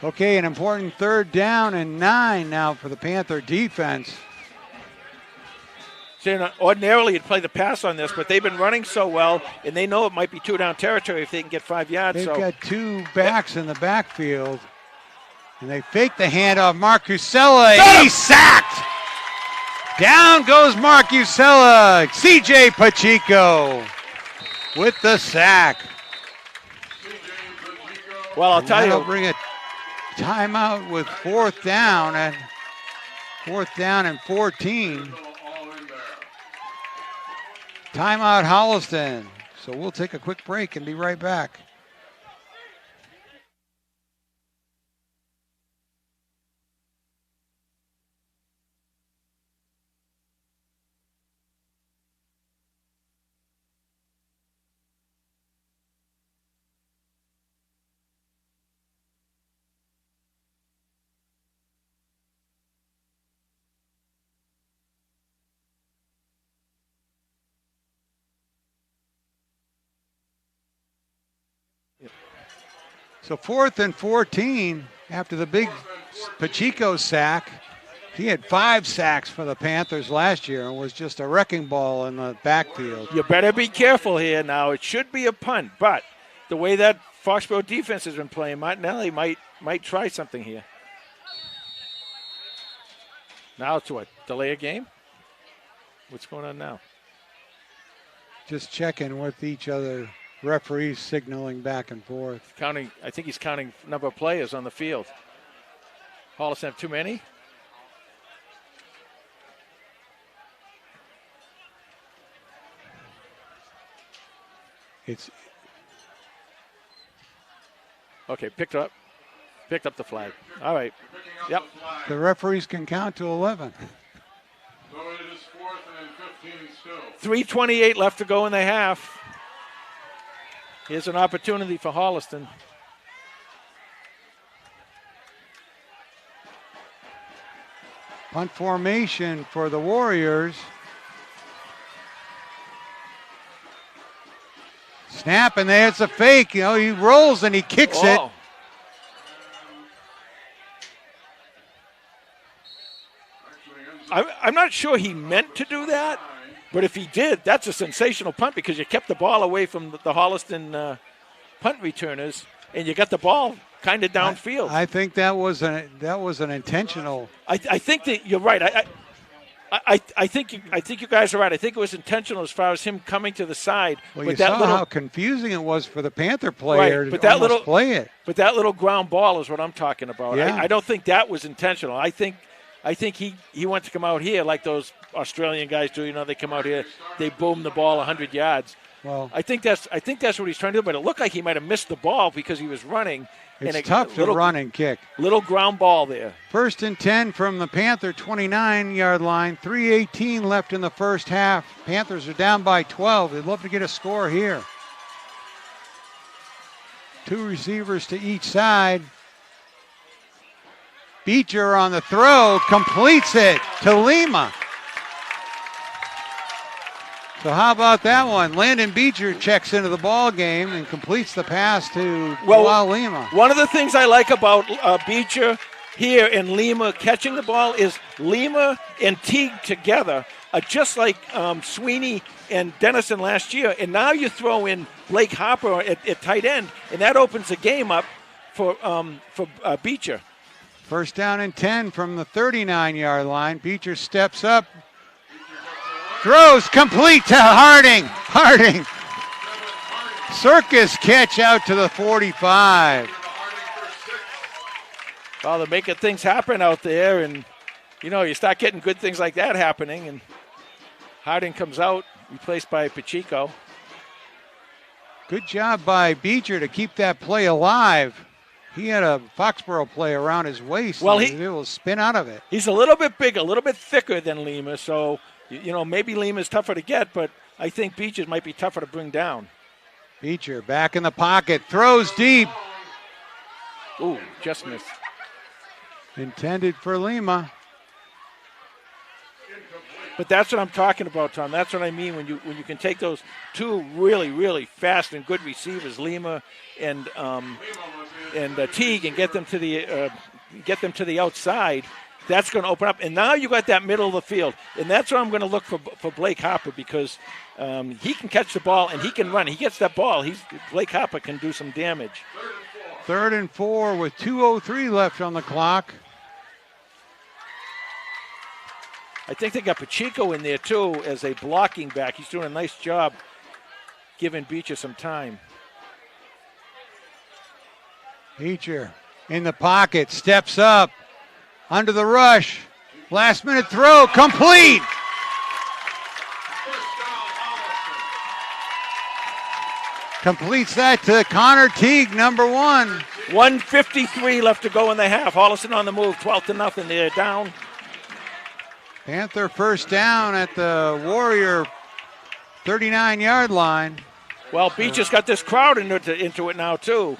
Okay, an important 3rd down and 9 now for the Panther defense. So ordinarily you'd play the pass on this, but they've been running so well, and they know it might be 2-down territory if they can get 5 yards. They've got 2 backs in the backfield, and they fake the handoff. Marcusello, he's sacked. Down goes Marcusello. CJ Pacheco with the sack. Well, I'll tell That'll you. Bring a timeout with 4th down and 14. Timeout Holliston. So we'll take a quick break and be right back. So 4th and 14 after the big Pacheco sack. He had 5 sacks for the Panthers last year and was just a wrecking ball in the backfield. You better be careful here now. It should be a punt, but the way that Foxborough defense has been playing, Martinelli might try something here. Now it's what? Delay a game? What's going on now? Just checking with each other. Referees signaling back and forth. Counting. I think he's counting number of players on the field. Holliston have too many? It's okay. Picked up the flag. All right. Yep. The referees can count to 11. So it is 4th and 15 still. 3:28 left to go in the half. Here's an opportunity for Holliston. Punt formation for the Warriors. Snap, and there's a fake. You know, he rolls and he kicks it. I'm not sure he meant to do that, but if he did, that's a sensational punt because you kept the ball away from the Holliston punt returners, and you got the ball kind of downfield. I think that was an intentional. I think that you're right. I think you guys are right. I think it was intentional as far as him coming to the side. Well, you saw how confusing it was for the Panther player right, to play it. But that little ground ball is what I'm talking about. Yeah. I don't think that was intentional. I think he went to come out here like those Australian guys do. You know, they come out here, they boom the ball 100 yards. Well, I think that's what he's trying to do. But it looked like he might have missed the ball because he was running. It's tough to run and kick. Little ground ball there. 1st and 10 from the Panther 29-yard line. 3:18 left in the first half. Panthers are down by 12. They'd love to get a score here. 2 receivers to each side. Beecher on the throw, completes it to Lima. So how about that one? Landon Beecher checks into the ball game and completes the pass to Lima. One of the things I like about Beecher here and Lima catching the ball is Lima and Teague together are just like Sweeney and Dennison last year. And now you throw in Blake Harper at tight end, and that opens the game up for Beecher. 1st down and 10 from the 39-yard line. Beecher steps up. Throws complete to Harding. Circus catch out to the 45. Well, they're making things happen out there, and, you know, you start getting good things like that happening, and Harding comes out, replaced by Pacheco. Good job by Beecher to keep that play alive. He had a Foxborough play around his waist. Well, he was able to spin out of it. He's a little bit bigger, a little bit thicker than Lima, so, you know, maybe Lima's tougher to get, but I think Beecher might be tougher to bring down. Beecher back in the pocket, throws deep. Ooh, just missed. Intended for Lima. But that's what I'm talking about, Tom. That's what I mean when you can take those 2 really, really fast and good receivers, Lima and Teague, and get them to the outside. That's going to open up. And now you got that middle of the field. And that's where I'm going to look for Blake Harper because he can catch the ball and he can run. He gets that ball. Blake Harper can do some damage. 3rd and 4 with 2:03 left on the clock. I think they got Pacheco in there, too, as a blocking back. He's doing a nice job giving Beecher some time. Beecher in the pocket, steps up, under the rush. Last-minute throw, complete. Completes that to Connor Teague, number 1. 1:53 left to go in the half. Holliston on the move, 12-0. They're down. Panther 1st down at the Warrior 39-yard line. Well, Beecher's got this crowd into it now, too.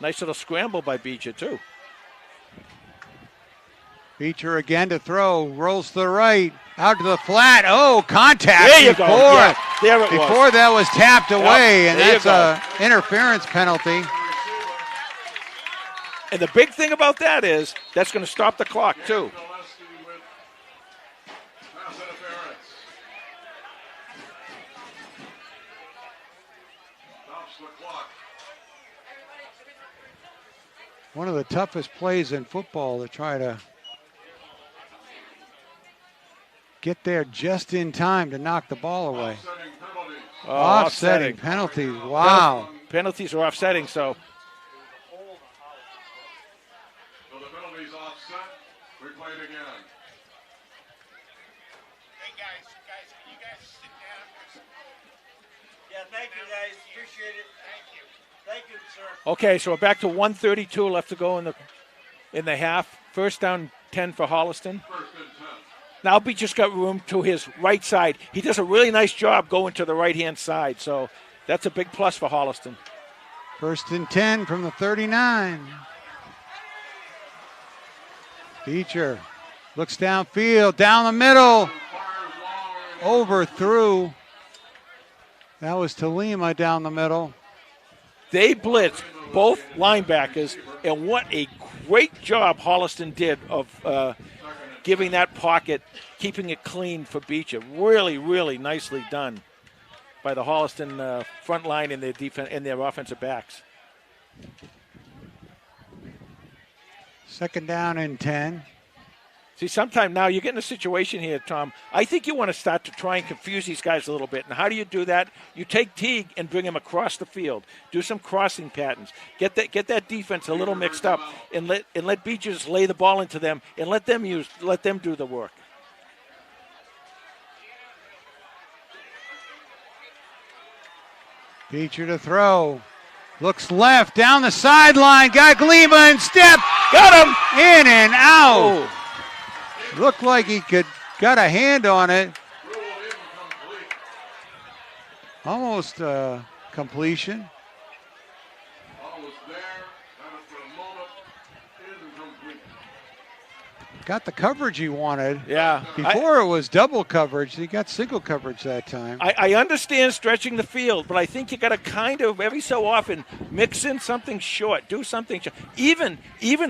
Nice little scramble by Beecher, too. Feature again to throw. Rolls to the right. Out to the flat. Oh, contact. There you go. Yeah, there it was. Before that was tapped away, and there that's an interference penalty. And the big thing about that is that's going to stop the clock, too. One of the toughest plays in football to try to get there just in time to knock the ball away. Offsetting penalties. Wow. Penalties are offsetting, so. So the penalty's offset. We play it again. Hey guys, can you guys sit down? Yeah, thank you guys. Appreciate it. Thank you. Thank you, sir. Okay, so we're back to 1:32 left to go in the half. First down 10 for Holliston. First and 10. Now Beecher's got room to his right side. He does a really nice job going to the right-hand side, so that's a big plus for Holliston. First and 10 from the 39. Beecher looks downfield, down the middle, overthrew. That was Tolima down the middle. They blitzed both linebackers, and what a great job Holliston did of giving that pocket, keeping it clean for Beecher. Really, really nicely done by the Holliston front line and their defense and their offensive backs. Second down and 10. See, sometime now you're getting a situation here, Tom. I think you want to start to try and confuse these guys a little bit. And how do you do that? You take Teague and bring him across the field. Do some crossing patterns. Get that defense a little mixed up, and let Beecher just lay the ball into them and let them do the work. Beecher to throw. Looks left, down the sideline. Got Gleeman, step. Got him! In and out. Oh. Looked like he got a hand on it. Almost completion. Almost there. Had it for a moment. Incomplete. Got the coverage he wanted. Yeah. Before it was double coverage. He got single coverage that time. I understand stretching the field, but I think you got to kind of every so often mix in something short. Do something short. Even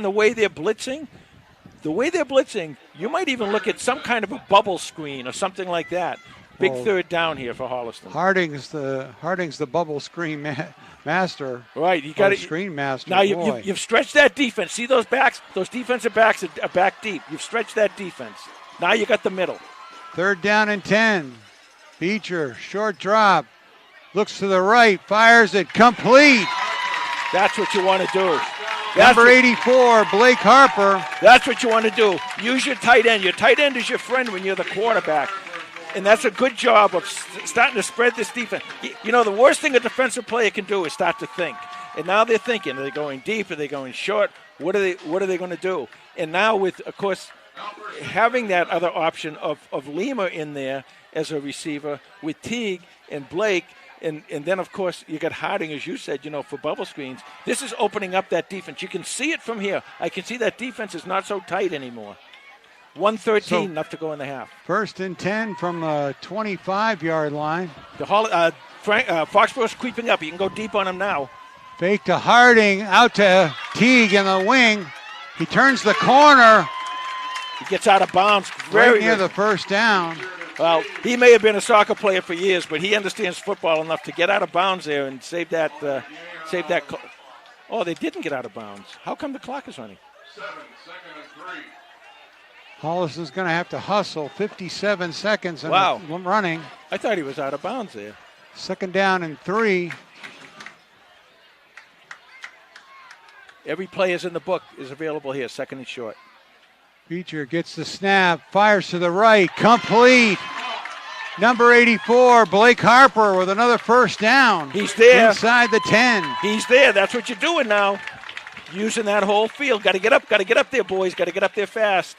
the way they're blitzing. You might even look at some kind of a bubble screen or something like that. Big third down here for Holliston. Harding's the bubble screen master. Right, you got screen master. Now you've stretched that defense. See those backs? Those defensive backs are back deep. You've stretched that defense. Now you got the middle. Third down and 10. Beecher, short drop. Looks to the right, fires it, complete. That's what you want to do. Number 84, Blake Harper. That's what you want to do. Use your tight end. Your tight end is your friend when you're the quarterback. And that's a good job of starting to spread this defense. You know, the worst thing a defensive player can do is start to think. And now they're thinking, are they going deep? Are they going short? What are they going to do? And now with, of course, having that other option of Lima in there as a receiver with Teague and Blake, and then, of course, you got Harding, as you said, for bubble screens. This is opening up that defense. You can see it from here. I can see that defense is not so tight anymore. 1:13 enough to go in the half. First and 10 from the 25-yard line. Foxborough's creeping up. You can go deep on him now. Fake to Harding, out to Teague in the wing. He turns the corner. He gets out of bounds. Right near the first down. Well, he may have been a soccer player for years, but he understands football enough to get out of bounds there and save that. Oh, they didn't get out of bounds. How come the clock is running? 7, 2nd and 3. Holliston's going to have to hustle. 57 seconds and running. I thought he was out of bounds there. Second down and 3. Every player's in the book is available here, second and short. Beecher gets the snap, fires to the right, complete. Number 84, Blake Harper with another first down. He's there. Inside the 10. He's there. That's what you're doing now. Using that whole field. Got to get up there, boys. Got to get up there fast.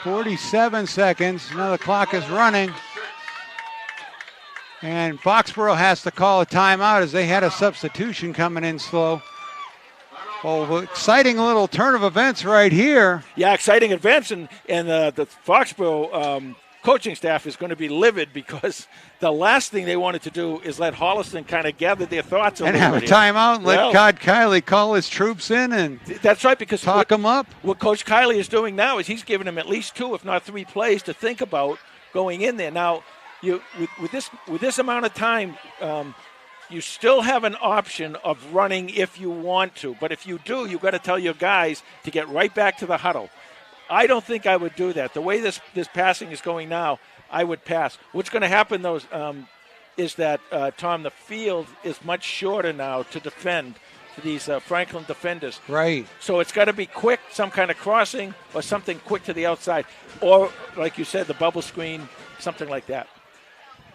47 seconds. Now the clock is running. And Foxborough has to call a timeout as they had a substitution coming in slow. Well, exciting little turn of events right here. Yeah, exciting events, and the Foxborough coaching staff is going to be livid because the last thing they wanted to do is let Holliston kind of gather their thoughts and have a timeout and let Todd Kiley call his troops in and that's right, because talk them up. What Coach Kiley is doing now is he's giving them at least 2, if not 3 plays to think about going in there. Now, with this amount of time, you still have an option of running if you want to. But if you do, you've got to tell your guys to get right back to the huddle. I don't think I would do that. The way this passing is going now, I would pass. What's going to happen, though, is that, Tom, the field is much shorter now to defend for these Franklin defenders. Right. So it's got to be quick, some kind of crossing or something quick to the outside. Or, like you said, the bubble screen, something like that.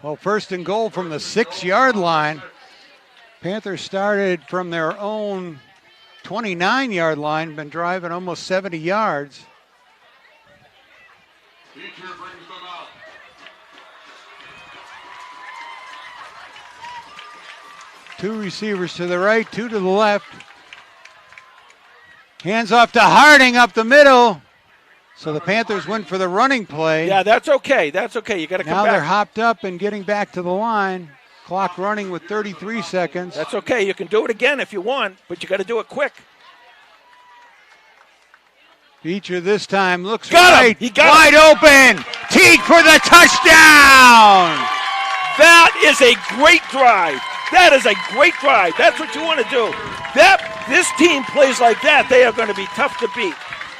Well, first and goal from the 6-yard line. Panthers started from their own 29-yard line, been driving almost 70 yards. Teacher brings them out. Two receivers to the right, 2 to the left. Hands off to Harding up the middle. So the Panthers went for the running play. Yeah, that's okay. That's okay. You got to come back. Now they're hopped up and getting back to the line. Clock running with 33 seconds. That's okay. You can do it again if you want, but you got to do it quick. Beecher this time looks right. He got wide open. Teague for the touchdown. That is a great drive. That is a great drive. That's what you want to do. This team plays like that, they are going to be tough to beat.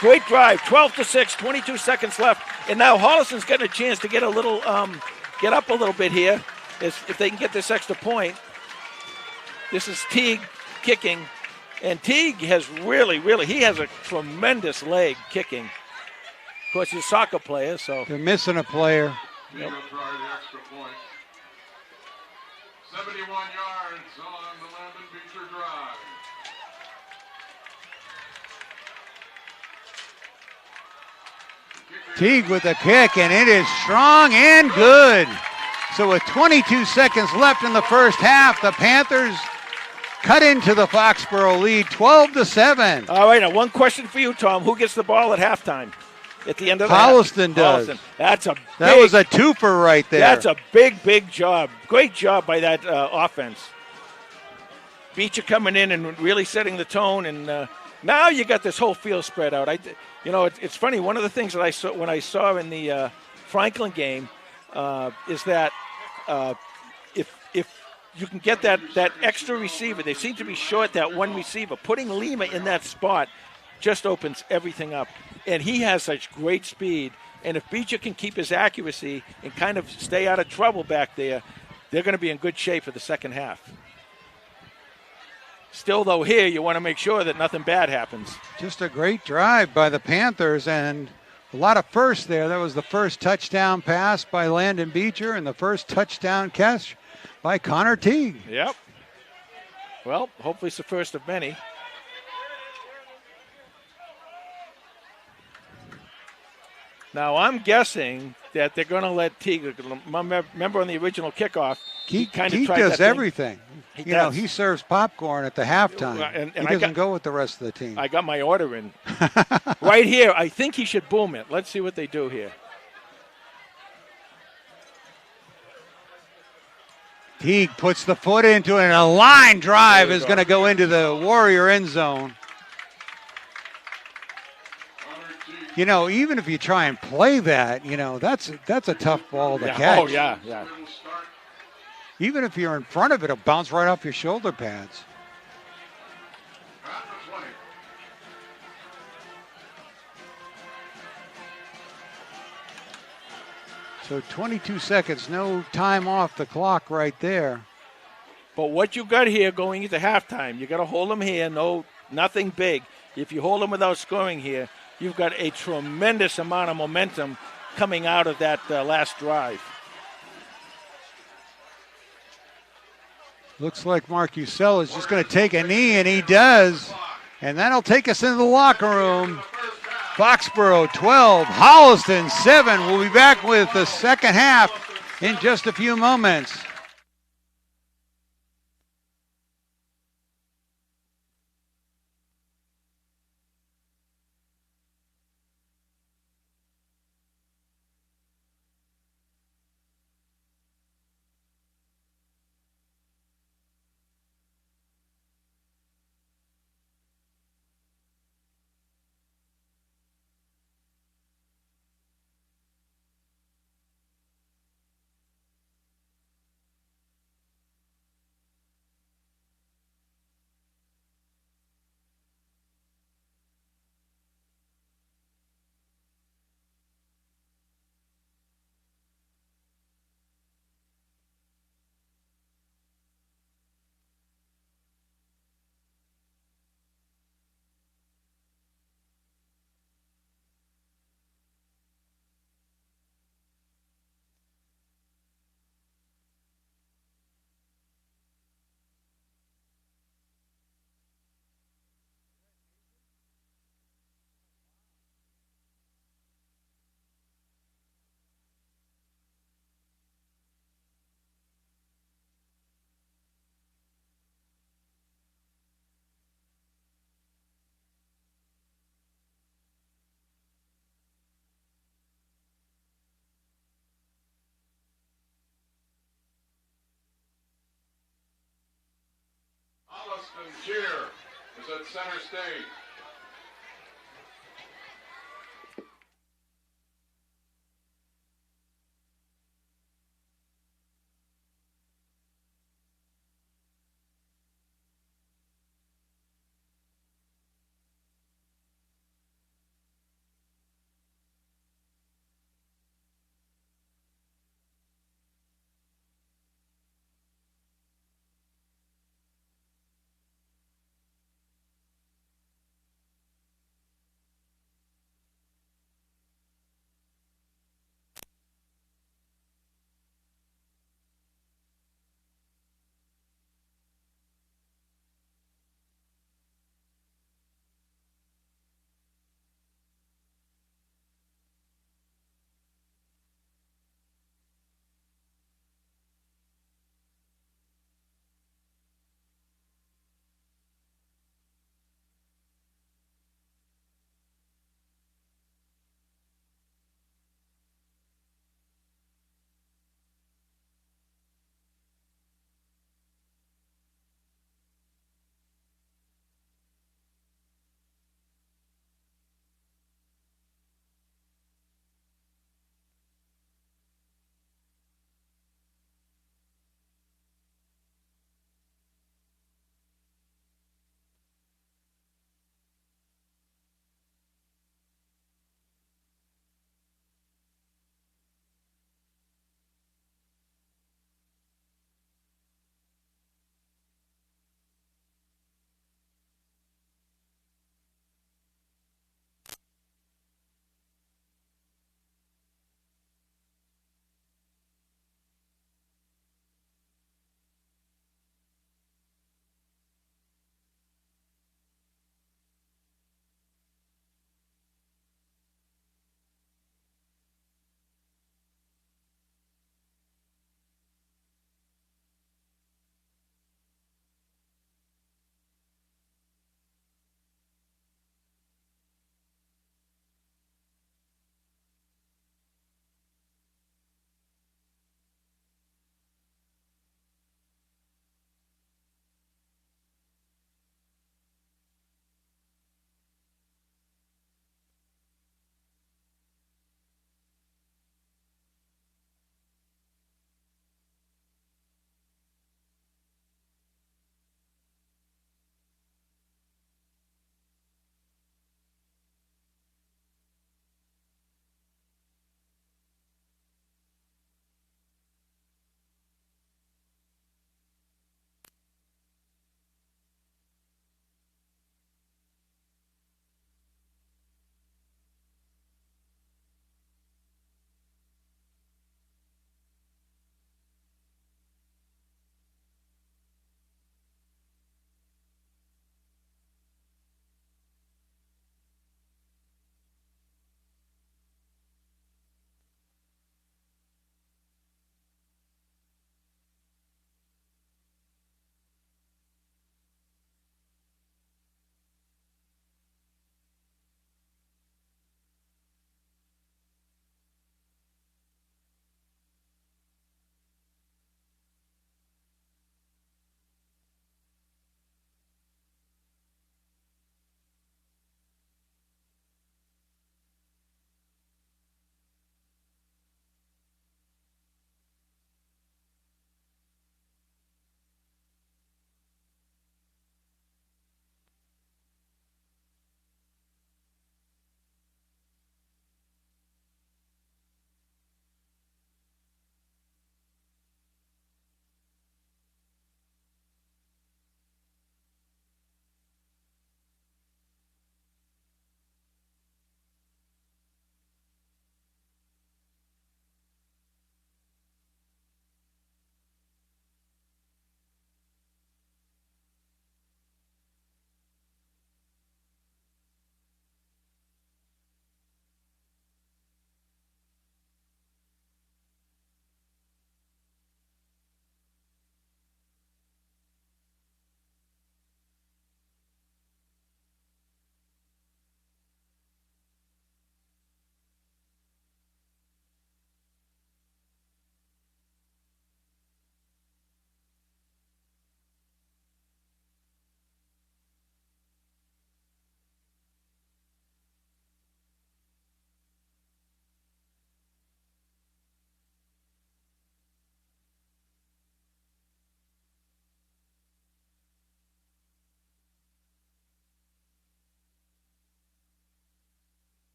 Great drive. 12-6, 22 seconds left, and now Holliston's getting a chance to get a little, get up a little bit here. If they can get this extra point. This is Teague kicking. And Teague has really, he has a tremendous leg kicking. Of course, he's a soccer player, so. They're missing a player. Yep. Try the extra point. 71 yards on the Landon Beecher drive. Teague with a kick, and it is strong and good. So with 22 seconds left in the first half, the Panthers cut into the Foxborough lead, 12-7. All right, now one question for you, Tom. Who gets the ball at halftime? At the end of the Holliston does. Holliston. That was a twofer right there. That's a big job. Great job by that offense. Beecher coming in and really setting the tone, and now you got this whole field spread out. It's funny. One of the things that I saw when I saw in the Franklin game is that if you can get that extra receiver, they seem to be short that one receiver. Putting Lima in that spot just opens everything up. And he has such great speed. And if Beecher can keep his accuracy and kind of stay out of trouble back there, they're going to be in good shape for the second half. Still, though, here you want to make sure that nothing bad happens. Just a great drive by the Panthers and a lot of firsts there. That was the first touchdown pass by Landon Beecher and the first touchdown catch by Connor Teague. Yep. Well, hopefully it's the first of many. Now, I'm guessing that they're going to let Teague, remember on the original kickoff, he kind of tried does that everything. He serves popcorn at the halftime. And he doesn't go with the rest of the team. I got my order in. Right here, I think he should boom it. Let's see what they do here. Teague puts the foot into it, and a line drive is going to go into the Warrior end zone. You know, even if you try and play that, you know, that's a tough ball to catch. Oh, yeah. Even if you're in front of it, it'll bounce right off your shoulder pads. So 22 seconds, no time off the clock right there. But what you got here going into halftime, you got to hold them here, nothing big. If you hold them without scoring here, you've got a tremendous amount of momentum coming out of that last drive. Looks like Mark Usell is just going to take a knee, and he does. And that'll take us into the locker room. Foxborough 12, Holliston 7. We'll be back with the second half in just a few moments. is at center stage.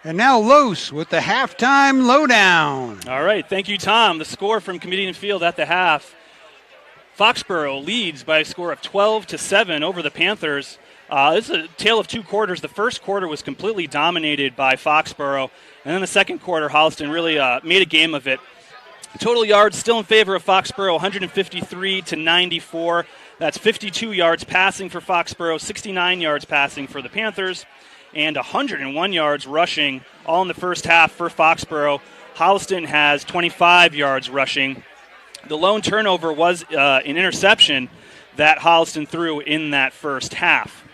And now Los with the halftime lowdown. All right, thank you, Tom. The score from Kamitian Field at the half. Foxborough leads by a score of 12-7 over the Panthers. This is a tale of two quarters. The first quarter was completely dominated by Foxborough, and then the second quarter, Holliston really made a game of it. Total yards still in favor of Foxborough, 153-94. That's 52 yards passing for Foxborough, 69 yards passing for the Panthers, and 101 yards rushing, all in the first half for Foxborough. Holliston has 25 yards rushing. The lone turnover was an interception that Holliston threw in that first half.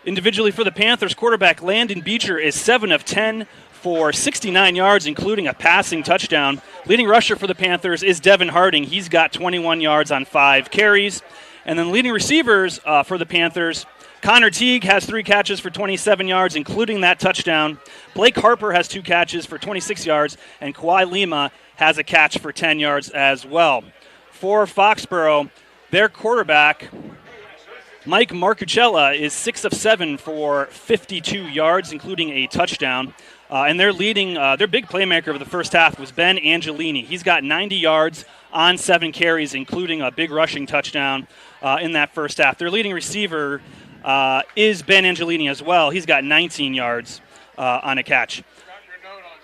Individually for the Panthers, quarterback Landon Beecher is 7 of 10 for 69 yards, including a passing touchdown. Leading rusher for the Panthers is Devin Harding. He's got 21 yards on 5 carries. And then leading receivers for the Panthers, Connor Teague has 3 catches for 27 yards, including that touchdown. Blake Harper has 2 catches for 26 yards, and Kawhi Lima has a catch for 10 yards as well. For Foxborough, their quarterback, Mike Marcucella, is 6 of 7 for 52 yards, including a touchdown. And their big playmaker of the first half was Ben Angelini. He's got 90 yards on 7 carries, including a big rushing touchdown in that first half. Their leading receiver is Ben Angelini as well. He's got 19 yards on a catch.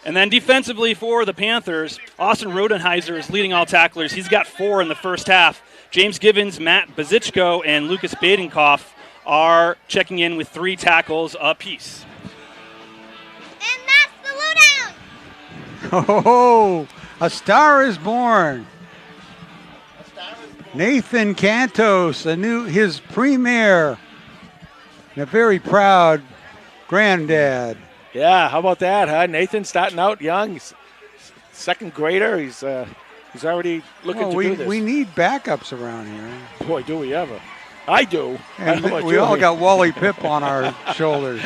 And then defensively for the Panthers, Austin Rodenheiser is leading all tacklers. He's got 4 in the first half. James Gibbons, Matt Bazichko, and Lucas Badenkoff are checking in with 3 tackles apiece. And that's the lowdown. Oh, a star is born. Nathan Cantos, his premier, and a very proud granddad. Yeah, how about that, huh? Nathan starting out young, second grader. He's already looking to do this. We need backups around here. Boy, do we ever. I do. And we all got Wally Pip on our shoulders.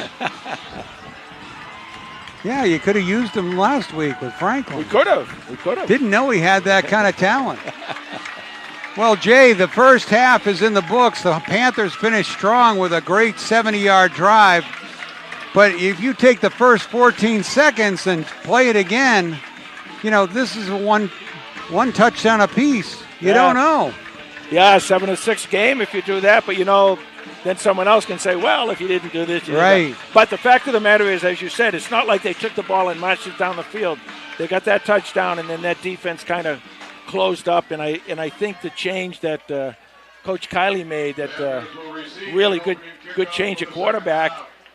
Yeah, you could have used him last week with Franklin. We could have. Didn't know he had that kind of talent. Well, Jay, the first half is in the books. The Panthers finished strong with a great 70-yard drive. But if you take the first 14 seconds and play it again, this is one touchdown apiece. You don't know. Yeah, 7-6 game if you do that. But, then someone else can say, well, if you didn't do this, you did right. That. But the fact of the matter is, as you said, it's not like they took the ball and marched it down the field. They got that touchdown, and then that defense kind of closed up. And I think the change that Coach Kiley made, that really good change of quarterback,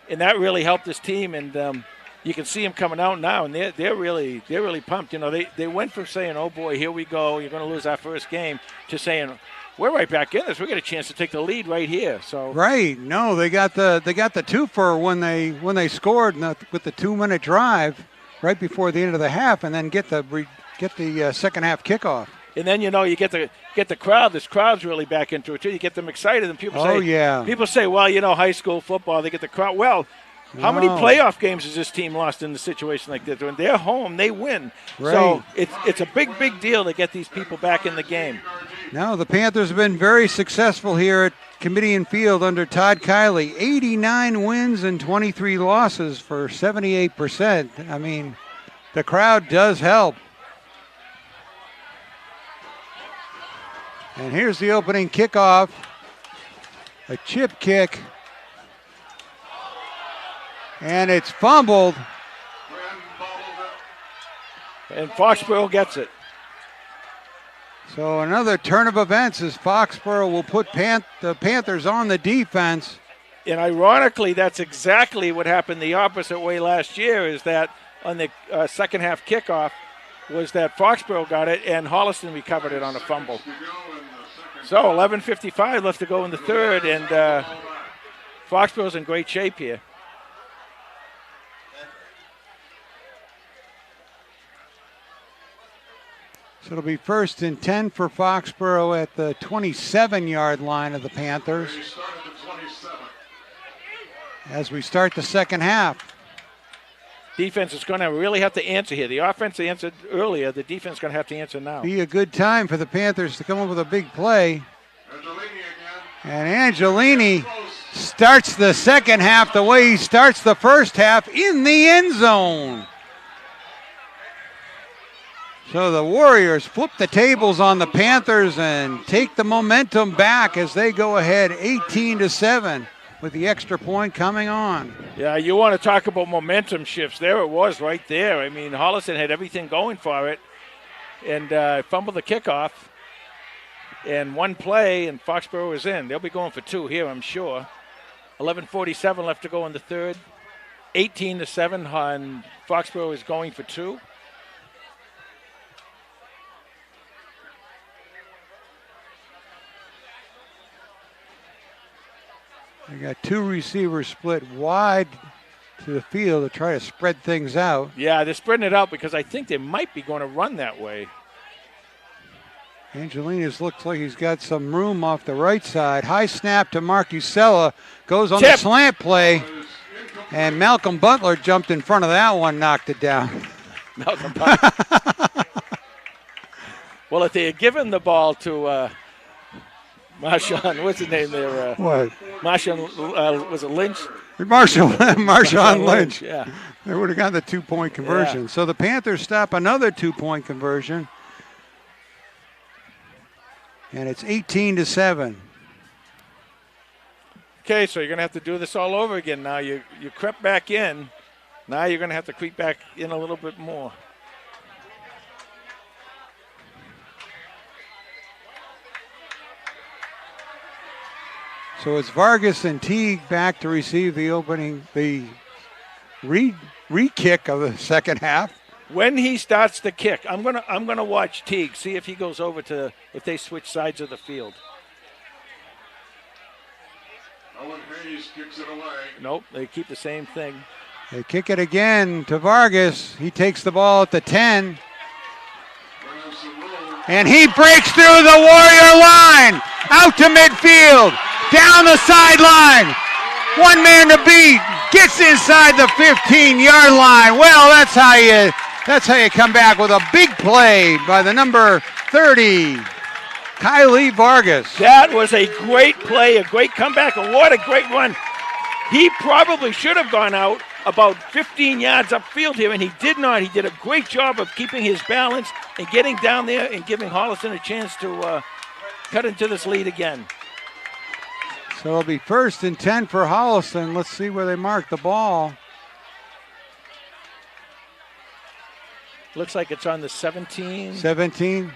and that really helped this team. And you can see them coming out now, and they're really pumped. They went from saying, oh boy, here we go, you're going to lose our first game, to saying, we're right back in this. We got a chance to take the lead right here. So right, no, they got the twofer when they scored with the 2-minute drive right before the end of the half, and then get the second half kickoff. And then you get the crowd. This crowd's really back into it too. You get them excited, and people say, well, high school football, they get the crowd. Well, how many playoff games has this team lost in a situation like this? When they're home, they win. Right. So it's a big deal to get these people back in the game. No, the Panthers have been very successful here at Kamitian Field under Todd Kiley. 89 wins and 23 losses for 78%. I mean, the crowd does help. And here's the opening kickoff. A chip kick. And it's fumbled. And Foxborough gets it. So another turn of events as Foxborough will put the Panthers on the defense. And ironically, that's exactly what happened the opposite way last year, is that on the second half kickoff was that Foxborough got it and Holliston recovered it on a fumble. So 11:55 left to go in the third, and Foxborough's in great shape here. So it'll be 1st and 10 for Foxborough at the 27-yard line of the Panthers as we start the second half. Defense is going to really have to answer here. The offense answered earlier. The defense is going to have to answer now. Be a good time for the Panthers to come up with a big play. And Angelini starts the second half the way he starts the first half, in the end zone. So the Warriors flip the tables on the Panthers and take the momentum back as they go ahead 18-7 with the extra point coming on. Yeah, you want to talk about momentum shifts. There it was right there. I mean, Holliston had everything going for it and fumbled the kickoff. And one play, and Foxborough is in. They'll be going for two here, I'm sure. 11:47 left to go in the third. 18-7, and Foxborough is going for two. They got two receivers split wide to the field to try to spread things out. Yeah, they're spreading it out because I think they might be going to run that way. Angelinas looks like he's got some room off the right side. High snap to Marcusella. Goes on the slant play. And Malcolm Butler jumped in front of that one, knocked it down. Malcolm Butler. Well, if they had given the ball to Marshawn, what's his name there? What? Marshawn, was it Lynch? Marshawn Lynch. Yeah. They would have gotten the 2-point conversion. Yeah. So the Panthers stop another 2-point conversion. And it's 18-7. Okay, so you're going to have to do this all over again now. You crept back in. Now you're going to have to creep back in a little bit more. So it's Vargas and Teague back to receive the re-kick of the second half. When he starts the kick, I'm gonna watch Teague, see if he goes over to, if they switch sides of the field. Owen Hayes kicks it away. Nope, they keep the same thing. They kick it again to Vargas. He takes the ball at the 10. And he breaks through the Warrior line, out to midfield, down the sideline. One man to beat, gets inside the 15-yard line. Well, that's how you come back with a big play by the number 30, Kylie Vargas. That was a great play, a great comeback, and what a great run. He probably should have gone out about 15 yards upfield here, and he did not. He did a great job of keeping his balance and getting down there and giving Holliston a chance to cut into this lead again. So it'll be 1st and 10 for Holliston. Let's see where they mark the ball. Looks like it's on the 17. 17.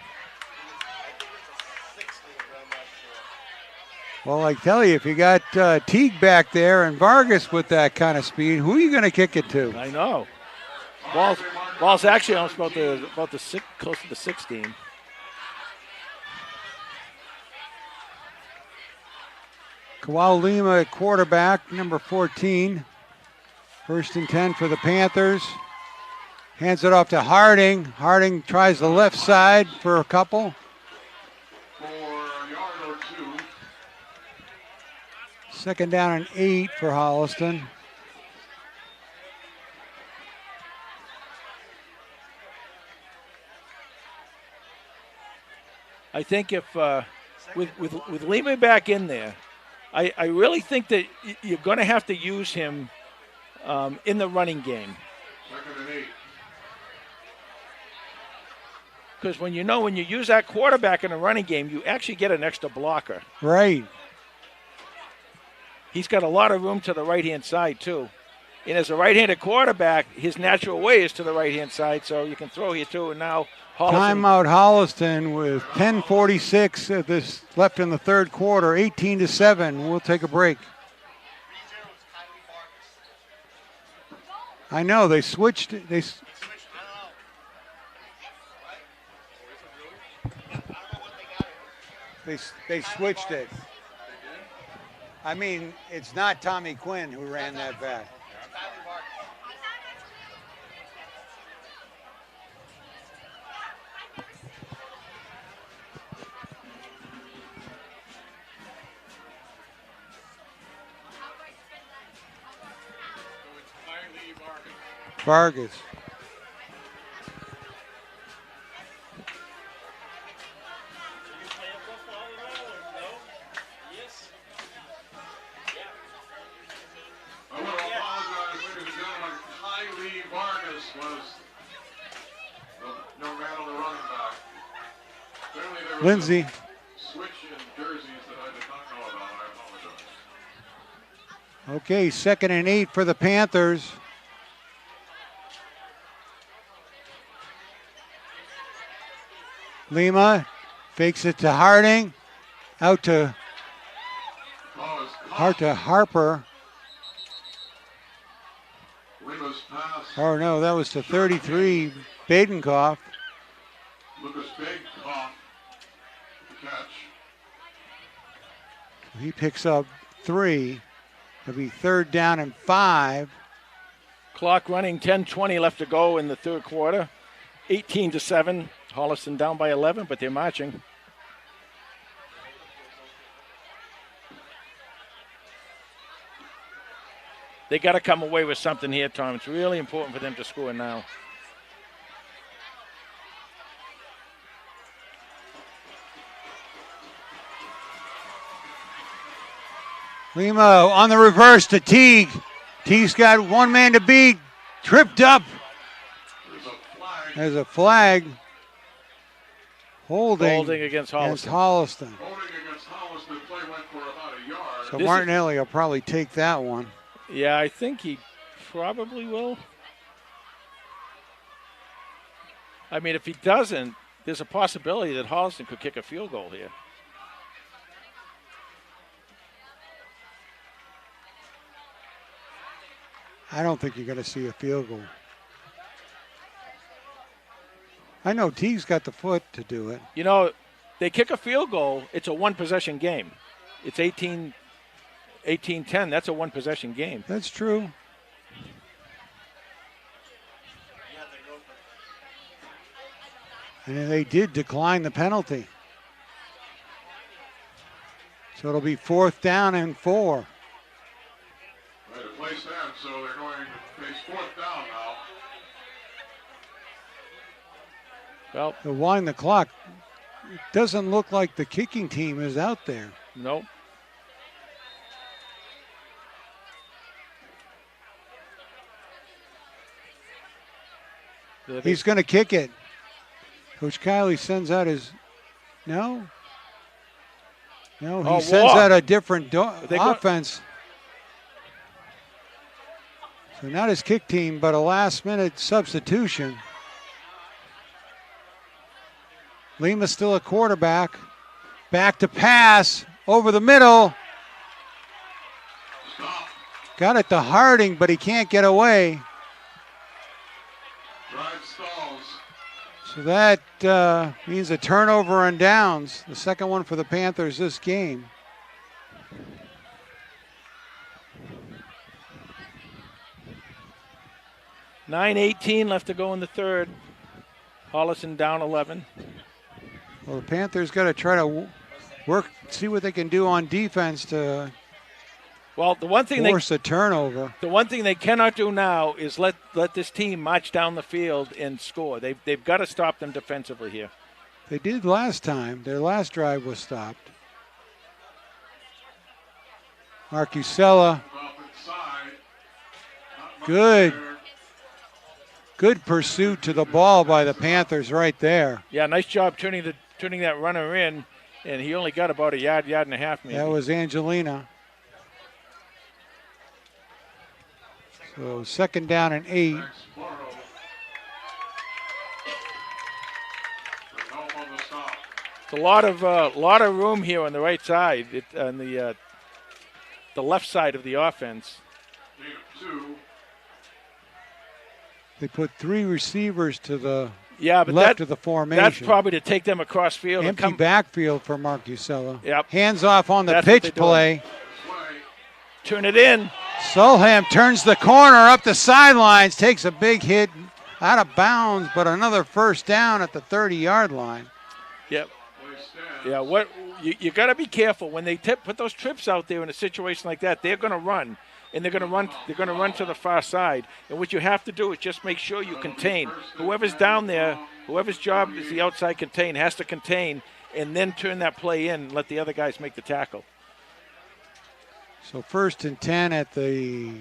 Well, I tell you, if you got Teague back there and Vargas with that kind of speed, who are you going to kick it to? I know. Ball's actually almost about the close to the 16. Kawhi Lima at quarterback, number 14. 1st and 10 for the Panthers. Hands it off to Harding. Harding tries the left side for a couple. For a yard or two. 2nd down and 8 for Holliston. I think if with Lima back in there, I really think that you're going to have to use him in the running game. 2nd and 8. Because when you use that quarterback in a running game, you actually get an extra blocker. Right. He's got a lot of room to the right-hand side, too. And as a right-handed quarterback, his natural way is to the right-hand side, so you can throw here, too. And now Holliston. Timeout Holliston with 10:46 this left in the third quarter, 18-7. We'll take a break. I know, they switched. They switched it. I mean, it's not Tommy Quinn who ran that back. Vargas. Lindsay. Switch in jerseys that I did not know about. I apologize. Okay, 2nd and 8 for the Panthers. Lima fakes it to Harding. Out to Harper. Lima's pass. Oh no, that was to 33, Badenkoff. Lucas Badenkoff. The catch. He picks up 3. It'll be 3rd down and 5. Clock running, 10:20 left to go in the third quarter. 18-7. Holliston down by 11, but they're marching. They got to come away with something here, Tom. It's really important for them to score now. Lima on the reverse to Teague. Teague's got one man to beat. Tripped up. There's a flag. Holding against Holliston. Holliston. Holding against Holliston. Play went for about a yard. So Martinelli will probably take that one. Yeah, I think he probably will. I mean, if he doesn't, there's a possibility that Holliston could kick a field goal here. I don't think you're going to see a field goal. I know Teague's got the foot to do it. You know, they kick a field goal, it's a one-possession game. It's 18-10. That's a one-possession game. That's true. And they did decline the penalty. So it'll be 4th down and 4. Right, the play stands, so they're going to face 4th down now. Well, to wind the clock. It doesn't look like the kicking team is out there. Nope. He's going to kick it. Coach Kiley sends out his. No, he sends out a different offense. So not his kick team, but a last-minute substitution. Lima's still a quarterback. Back to pass. Over the middle. Stop. Got it to Harding, but he can't get away. Drive stalls. So that means a turnover on downs. The second one for the Panthers this game. $9:18 left to go in the third. Holliston down 11. Well, the Panthers got to try to work, see what they can do on defense to the one thing force a turnover. The one thing they cannot do now is let this team march down the field and score. They've got to stop them defensively here. They did last time. Their last drive was stopped. Marcusella. Good pursuit to the ball by the Panthers right there. Yeah, nice job turning that runner in, and he only got about a yard and a half maybe. That was Angelina. So 2nd down and 8. It's a lot of room here on the right side, on the left side of the offense. They put 3 receivers to the but left of the formation. That's probably to take them across field. Empty backfield for Marcusella. Yep. Hands off on the pitch play. Turn it in. Solheim turns the corner up the sidelines, takes a big hit out of bounds, but another first down at the 30-yard line. Yep. Yeah, what you got to be careful when they put those trips out there in a situation like that. They're going to run. And they're going to run to the far side. And what you have to do is just make sure you contain. Whoever's down there, whoever's job is the outside contain, has to contain, and then turn that play in and let the other guys make the tackle. So 1st and 10 at the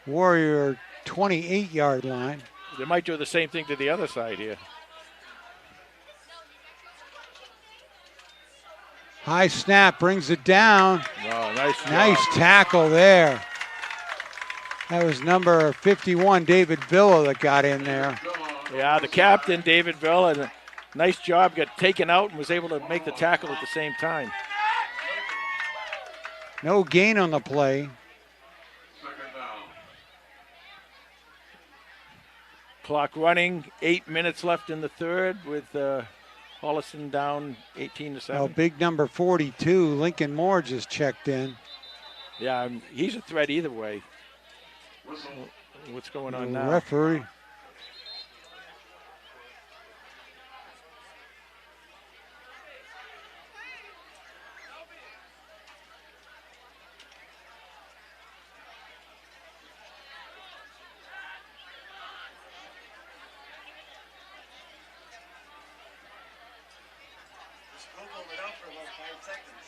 Warrior 28-yard line. They might do the same thing to the other side here. High snap, brings it down. Oh, nice job. Nice tackle there. That was number 51, David Villa, that got in there. Yeah, the captain, David Villa, nice job, got taken out and was able to make the tackle at the same time. No gain on the play. Second down. Clock running, 8 minutes left in the third with Holliston down 18-7. Oh, big number 42, Lincoln Moore just checked in. Yeah, he's a threat either way. Whistle. What's going The on now? referee. Google it out for about 5 seconds.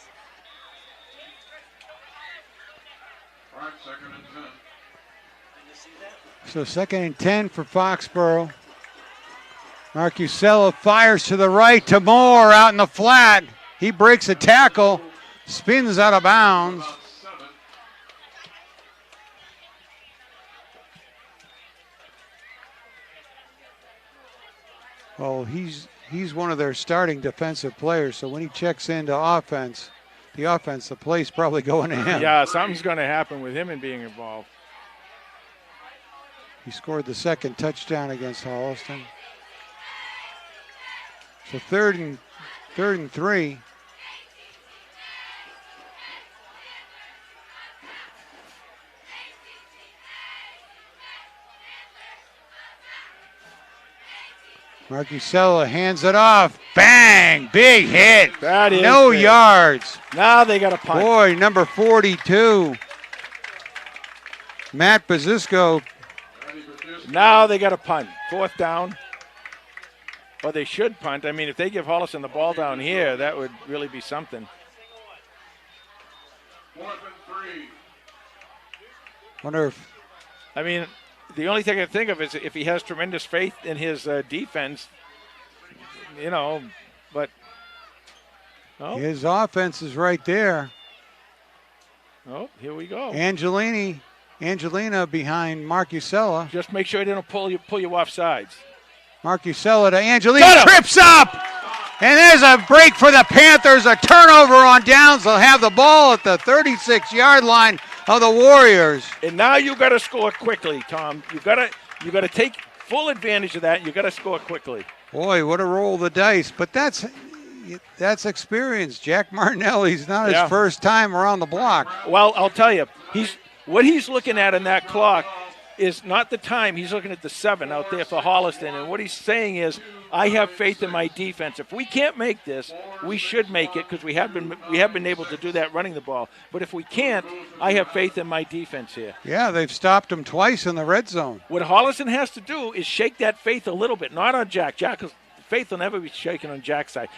5 second and 10. Did you see that? So 2nd and 10 for Foxborough. Marcusella fires to the right to Moore out in the flat. He breaks a tackle, spins out of bounds. About 7. Well, he's one of their starting defensive players, so when he checks into offense, the play's probably going to him. Yeah, something's going to happen with him and being involved. He scored the second touchdown against Holliston. So third and 3. Marcusella hands it off. Bang! Big hit. That is no big. yards. Now they got a punt. Boy, number 42. Matt Bazisco. Now they got a punt. 4th down. Or they should punt. I mean, if they give Holliston the ball down here, that would really be something. 4th and 3. Wonder if I mean, the only thing I can think of is if he has tremendous faith in his defense, you know, but. Oh, his offense is right there. oh, here we go. Angelina behind Marcusella. Just make sure they don't pull you off sides. Marcusella to Angelina, Got him. trips up. And there's a break for the Panthers, a turnover on downs. They'll have the ball at the 36-yard line of the Warriors. And now you got to score quickly, Tom. You got to take full advantage of that. You got to score quickly. Boy, what a roll of the dice. But that's experience. Jack Martinelli's not his first time around the block. Well, I'll tell you, what he's looking at in that clock is not the time. He's looking at the 7 out there for Holliston. And what he's saying is, I have faith in my defense. If we can't make this, we should make it because we have been able to do that running the ball. But if we can't, I have faith in my defense here. Yeah, they've stopped him twice in the red zone. What Holliston has to do is shake that faith a little bit, not on Jack. Jack's faith will never be shaken on Jack's side.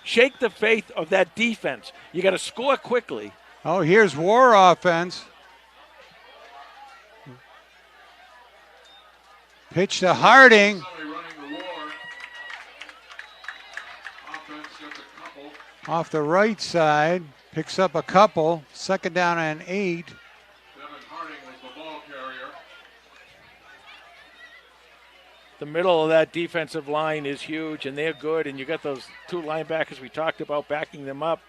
Shake the faith of that defense. You got to score quickly. Oh, here's War offense. Pitch to Harding. Somebody running the war. Offense gets a couple. Off the right side. Picks up a couple. 2nd down and 8. Devin Harding was the ball carrier. The middle of that defensive line is huge, and they're good. And you got those 2 linebackers we talked about backing them up.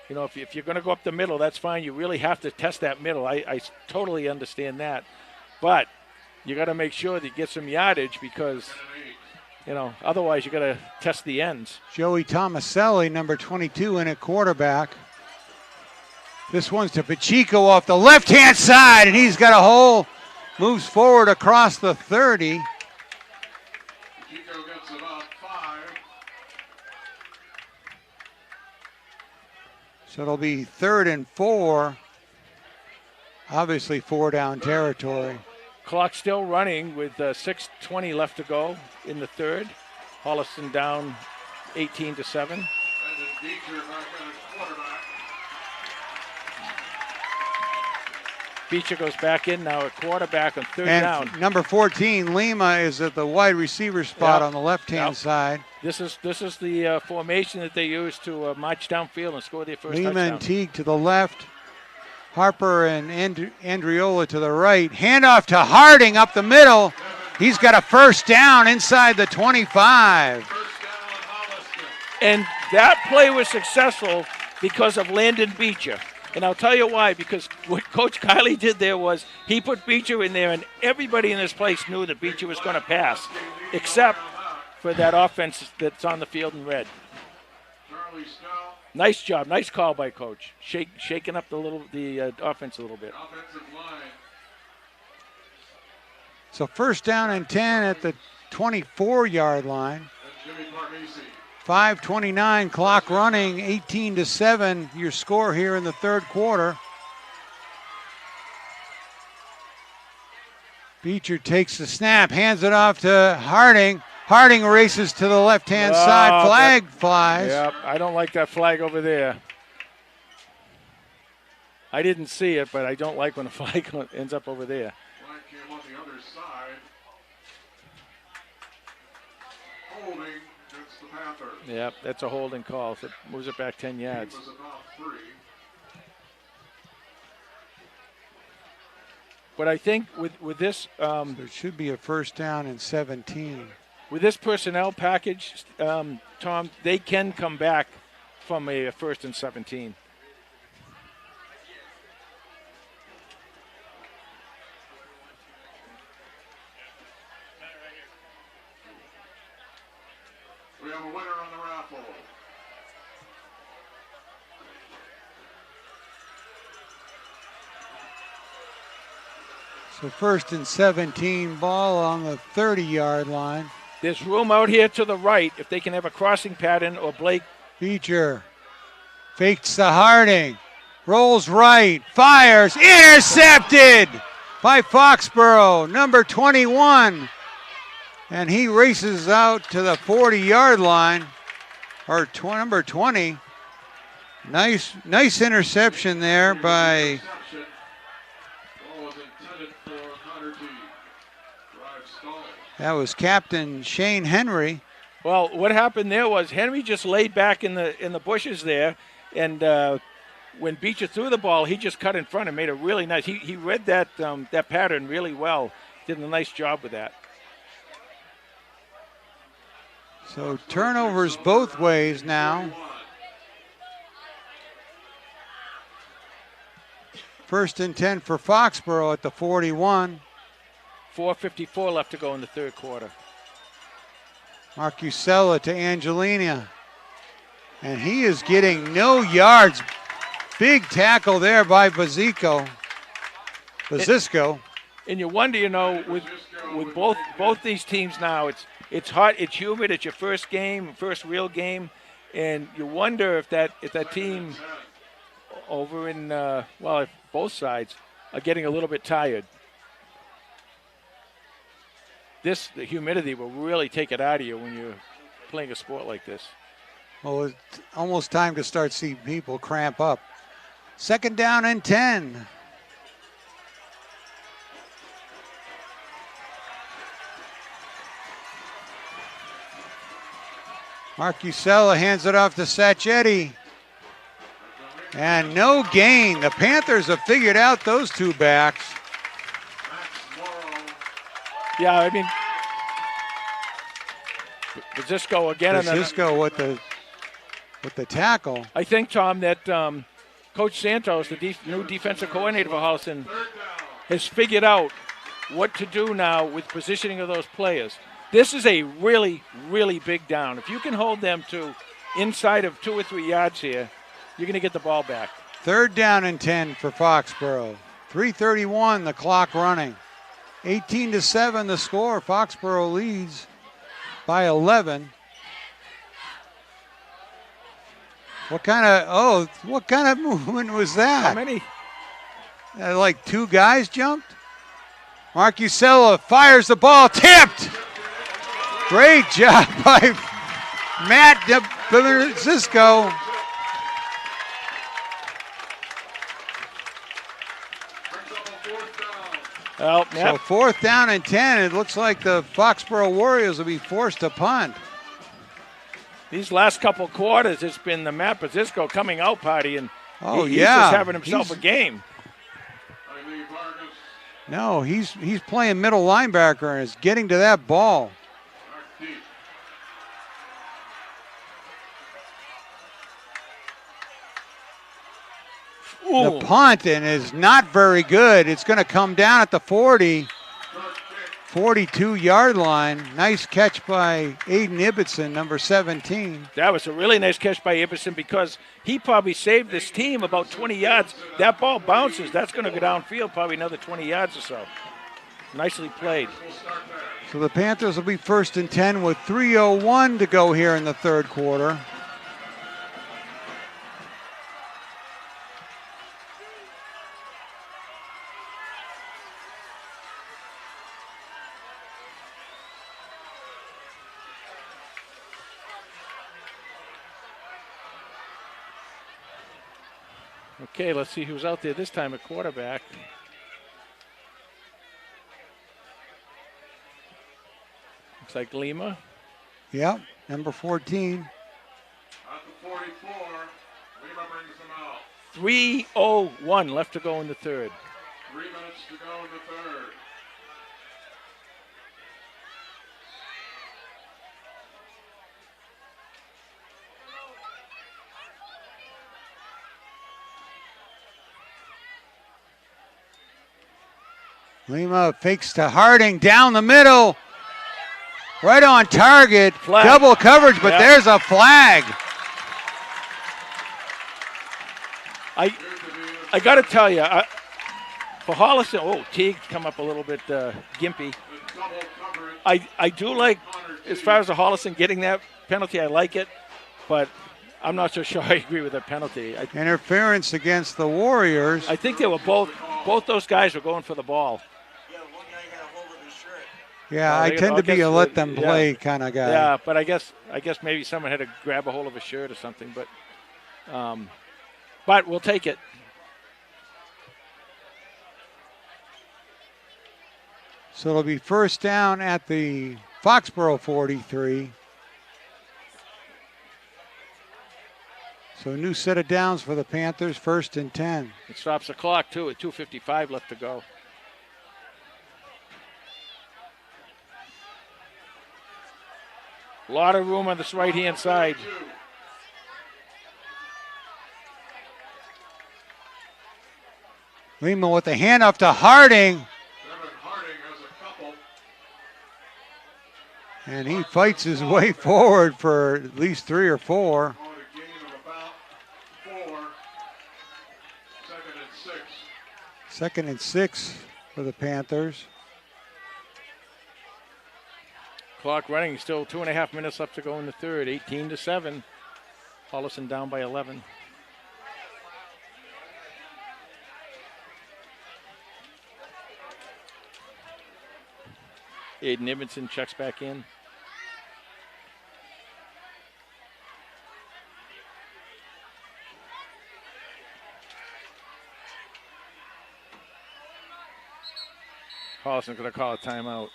You know, if you're going to go up the middle, that's fine. You really have to test that middle. I totally understand that. But you got to make sure that you get some yardage because, you know, otherwise you got to test the ends. Joey Tomaselli, number 22, in at quarterback. This one's to Pacheco off the left-hand side, and he's got a hole. Moves forward across the 30. Chico gets about 5. So it'll be 3rd and 4. Obviously 4 down territory. Clock still running with 6:20 left to go in the third. Holliston down 18-7. And then Beecher back at his quarterback. Beecher goes back in now at quarterback on third And down. number 14, Lima, is at the wide receiver spot on the left-hand side. This is the formation that they use to march downfield and score their first Lima touchdown. and Teague to the left. Harper and Andriola to the right. Handoff to Harding up the middle. He's got a first down inside the 25. And that play was successful because of Landon Beecher. And I'll tell you why, because what Coach Kiley did there was he put Beecher in there, and everybody in this place knew that Beecher was going to pass, except for that offense that's on the field in red. Nice job. Nice call by Coach. Shaking up the offense a little bit. So first down and 10 at the 24-yard line. 5:29 clock running, 18-7 your score here in the third quarter. Beecher takes the snap, hands it off to Harding. Harding races to the left-hand side. Flag flies. Yep, I don't like that flag over there. I didn't see it, but I don't like when a flag ends up over there. Flag came on the other side. Holding against the Panthers. Yep, that's a holding call. So it moves it back 10 yards. It was about 3. But I think with this There should be a first down and 17. with this personnel package, Tom, they can come back from a first and 17. We have a winner on the raffle. So first and 17, ball on the 30-yard line. There's room out here to the right if they can have a crossing pattern or Blake. Beecher fakes the Harding, rolls right, fires, intercepted by Foxborough, number 21. And he races out to the 40-yard line, or number 20. Nice interception there by that was Captain Shane Henry. Well, what happened there was Henry just laid back in the bushes there, and when Beecher threw the ball, he just cut in front and made a really nice. He read that pattern really well. Did a nice job with that. So turnovers both ways now. First and 10 for Foxborough at the 41. 4:54 left to go in the third quarter. Marcusella to Angelina. And he is getting no yards. Big tackle there by Bazisco. And you wonder, with both these teams now, it's hot, it's humid, it's your first real game, and you wonder if that team over in if both sides are getting a little bit tired. The humidity will really take it out of you when you're playing a sport like this. Well, it's almost time to start seeing people cramp up. Second down and 10. Marcusella hands it off to Sacchetti. And no gain. The Panthers have figured out those two backs. Yeah, I mean, Bazisco again. Bazisco with the tackle. I think, Tom, that Coach Santos, the new defensive coordinator for Holliston, has figured out what to do now with positioning of those players. This is a really, really big down. If you can hold them to inside of 2 or 3 yards here, you're going to get the ball back. Third down and 10 for Foxborough. 3:31, the clock running. 18-7 the score. Foxborough leads by 11. What kind of movement was that? How many? Like 2 guys jumped? Marcusella fires the ball, tipped. Great job by Matt Bazisco. Well, So yep. 4th down and 10. It looks like the Foxborough Warriors will be forced to punt. These last couple quarters, it's been the Matt Pazisco coming out party, and he's yeah. just having himself a game. No, he's playing middle linebacker and is getting to that ball. Ooh. The punt and is not very good. It's going to come down at the 40, 42-yard line. Nice catch by Aiden Ibbotson, number 17. That was a really nice catch by Ibbotson because he probably saved this team about 20 yards. That ball bounces. That's going to go downfield probably another 20 yards or so. Nicely played. So the Panthers will be 1st and 10 with 3:01 to go here in the 3rd quarter. Okay, let's see who's out there this time at quarterback. Looks like Lima. Yep, number 14. At the 44, Lima brings them out. 3:01 left to go in the 3rd. 3 minutes to go in the 3rd. Lima fakes to Harding down the middle. Right on target. Flag. Double coverage, but there's a flag. I got to tell you, for Holliston, Teague's come up a little bit gimpy. I do like, as far as the Holliston getting that penalty, I like it, but I'm not so sure I agree with the penalty. Interference against the Warriors. I think they were both those guys were going for the ball. Yeah, one guy got a hold of his shirt. Yeah, I tend to be a let them play kind of guy. Yeah, but I guess maybe someone had to grab a hold of a shirt or something, but we'll take it. So it'll be 1st down at the Foxborough 43. So a new set of downs for the Panthers, 1st and 10. It stops the clock, too, at 2:55 left to go. A lot of room on this right-hand side. Lima with the handoff to Harding. And he fights his way forward for at least 3 or 4. Second and 6 for the Panthers. Clock running, still 2.5 minutes left to go in the 3rd, 18-7. Holliston down by 11. Aiden Ibbotson checks back in. Holliston's going to call a timeout.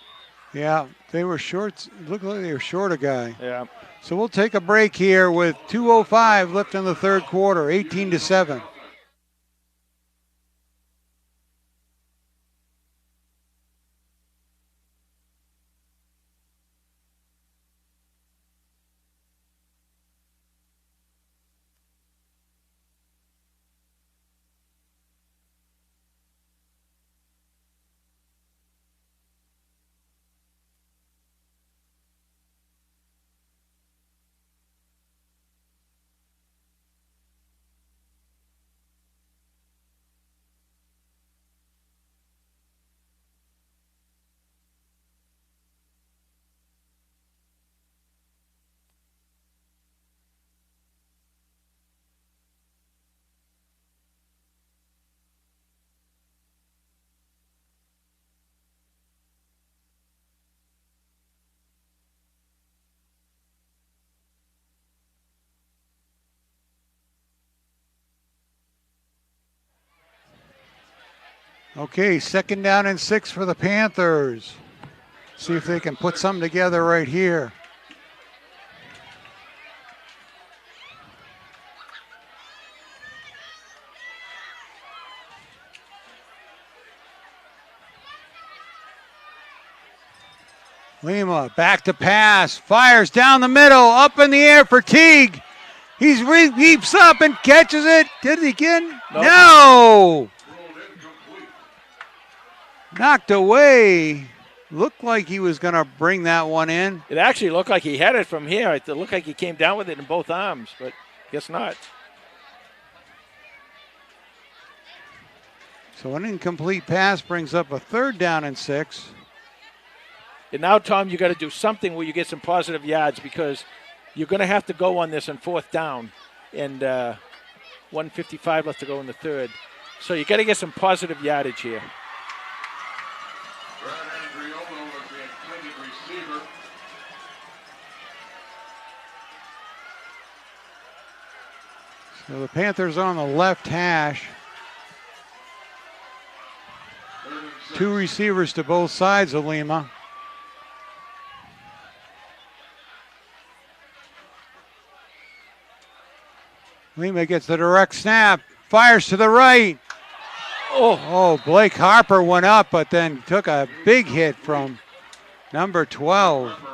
Yeah, they were short. It looked like they were short a guy. Yeah. So we'll take a break here with 2:05 left in the 3rd quarter, 18-7. Okay, 2nd down and 6 for the Panthers. See if they can put something together right here. Lima back to pass, fires down the middle, up in the air for Teague. He leaps up and catches it. Did he again? No! Knocked away. Looked like he was going to bring that one in. It actually looked like he had it from here. It looked like he came down with it in both arms, but guess not. So an incomplete pass brings up a 3rd down and 6. And now, Tom, you got to do something where you get some positive yards because you're going to have to go on this on 4th down, and 1:55 left to go in the 3rd. So you got to get some positive yardage here. Brad Andriolo was the intended receiver. So the Panthers on the left hash. 2 receivers to both sides of Lima. Lima gets the direct snap, fires to the right. Oh, Blake Harper went up, but then took a big hit from number 12. Taking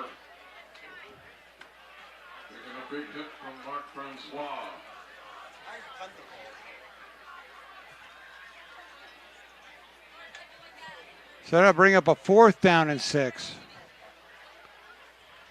a big hit from Mark Francois. So that'll bring up a 4th down and 6.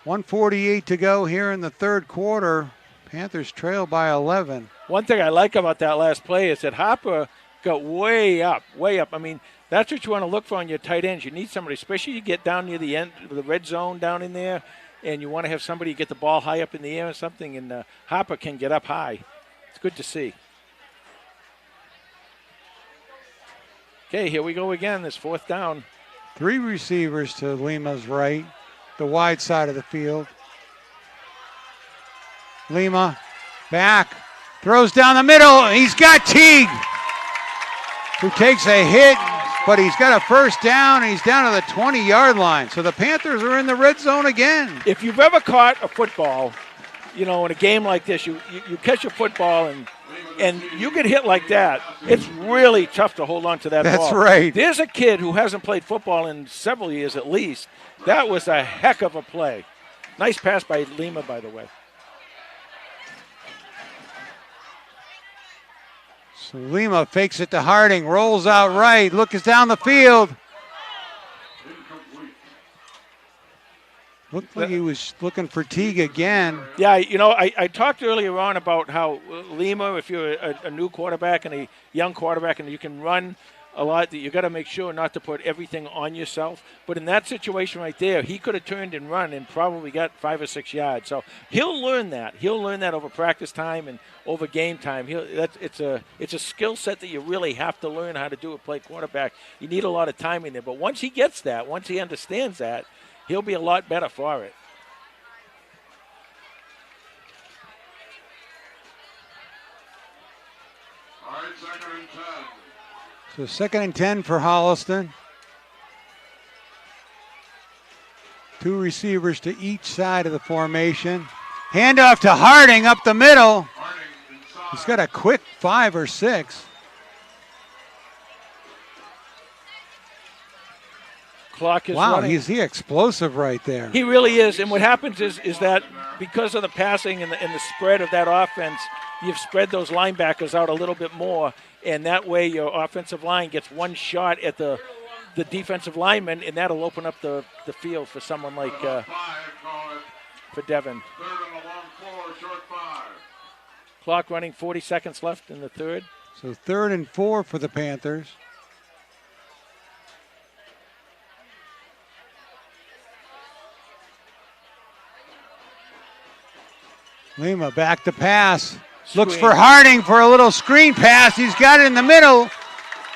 1:48 to go here in the 3rd quarter. Panthers trail by 11. One thing I like about that last play is that Harper got way up, way up. I mean, that's what you want to look for on your tight ends. You need somebody, especially you get down near the end, the red zone down in there, and you want to have somebody get the ball high up in the air or something, and Harper can get up high. It's good to see. Okay, here we go again, this 4th down. 3 receivers to Lima's right, the wide side of the field. Lima back, throws down the middle. He's got Teague, who takes a hit, but he's got a 1st down. He's down to the 20-yard line. So the Panthers are in the red zone again. If you've ever caught a football, in a game like this, you catch a football and you get hit like that, it's really tough to hold on to that ball. That's right. There's a kid who hasn't played football in several years at least. That was a heck of a play. Nice pass by Lima, by the way. So Lima fakes it to Harding, rolls out right, looks down the field. Looked like he was looking for Teague again. Yeah, I talked earlier on about how Lima, if you're a new quarterback and a young quarterback and you can run a lot, that you got to make sure not to put everything on yourself. But in that situation right there, he could have turned and run and probably got 5 or 6 yards. So he'll learn that. He'll learn that over practice time and over game time. It's a skill set that you really have to learn how to do at play quarterback. You need a lot of time in there. But once he gets that, once he understands that, he'll be a lot better for it. All right, 2nd and 10. So 2nd and 10 for Holliston. 2 receivers to each side of the formation. Handoff to Harding up the middle. Harding inside. He's got a quick 5 or 6. Clock is Wow, running. he's the explosive right there. He really is. And what happens is that because of the passing and the spread of that offense, you've spread those linebackers out a little bit more, and that way your offensive line gets one shot at the defensive lineman, and that'll open up the field for someone like for Devin. 3rd and a long 4, short 5. Clock running, 40 seconds left in the 3rd. So 3rd and 4 for the Panthers. Lima back to pass. Looks for Harding for a little screen pass. He's got it in the middle.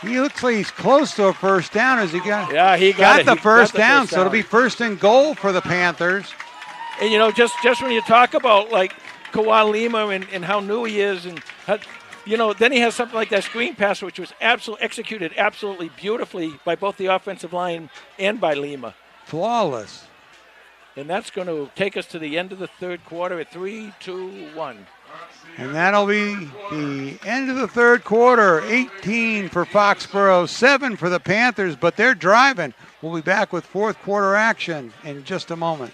He looks like he's close to a 1st down as he got. Yeah, he got the it. first down. So it'll be 1st and goal for the Panthers. And just when you talk about like Kawhi Lima and how new he is, and then he has something like that screen pass, which was executed absolutely beautifully by both the offensive line and by Lima. Flawless. And that's going to take us to the end of the third quarter at 3-2-1. And that'll be the end of the third quarter. 18 for Foxborough, 7 for the Panthers, but they're driving. We'll be back with fourth quarter action in just a moment.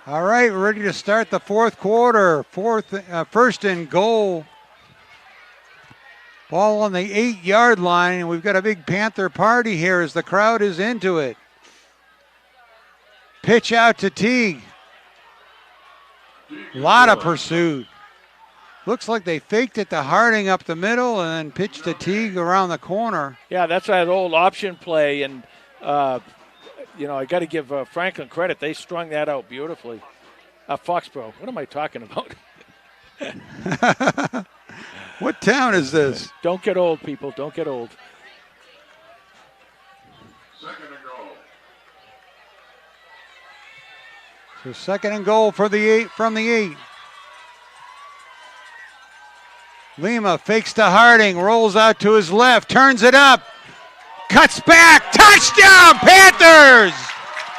All right, we're ready to start the fourth quarter. First and goal. Ball on the 8-yard line, and we've got a big Panther party here as the crowd is into it. Pitch out to Teague. A lot of pursuit. Looks like they faked it to Harding up the middle and then pitched to Teague around the corner. Yeah, that's that old option play, and I got to give Franklin credit. They strung that out beautifully. Foxborough. What am I talking about? What town is this? Don't get old, people. Don't get old. Second and goal. So second and goal for the 8 from the 8. Lima fakes to Harding, rolls out to his left, turns it up, cuts back, touchdown Panthers!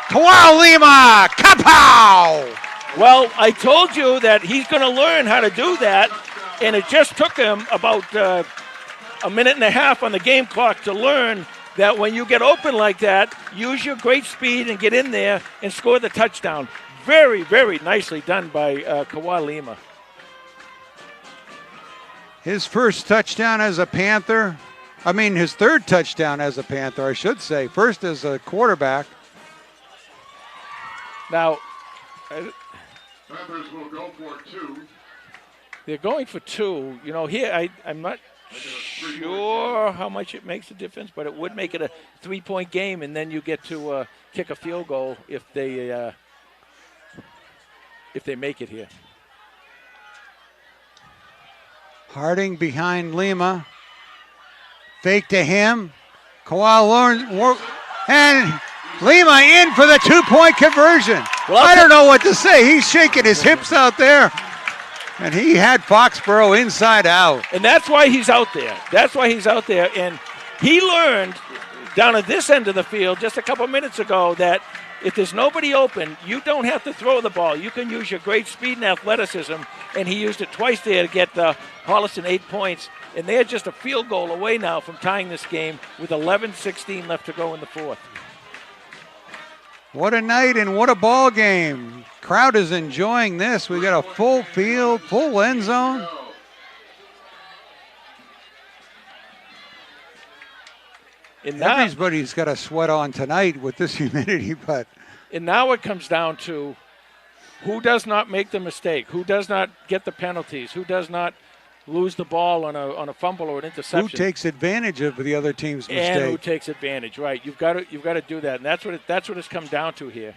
Kawhi Lima, kapow! Well, I told you that he's going to learn how to do that, and it just took him about a minute and a half on the game clock to learn that when you get open like that, use your great speed and get in there and score the touchdown. Very, very nicely done by Kawhi Lima. His first touchdown as a Panther. His third touchdown as a Panther, I should say. First as a quarterback. Now, Panthers will go for 2. they're going for 2. Here I'm not sure how much it makes a difference, but it would make it a 3-point game, and then you get to kick a field goal if they make it here. Harding behind Lima. Fake to him. Kawhi and Lima in for the 2-point conversion. Well, I don't know what to say. He's shaking his hips out there. And he had Foxborough inside out. And that's why he's out there. And he learned down at this end of the field just a couple minutes ago that if there's nobody open, you don't have to throw the ball. You can use your great speed and athleticism, and he used it twice there to get Holliston 8 points. And they're just a field goal away now from tying this game with 11:16 left to go in the fourth. What a night and what a ball game. Crowd is enjoying this. We got a full field, full end zone. And now, everybody's got a sweat on tonight with this humidity, but. And now it comes down to who does not make the mistake, who does not get the penalties, who does not lose the ball on a fumble or an interception. Who takes advantage of the other team's mistake? And who takes advantage, right? You've got to do that, and that's what it's come down to here.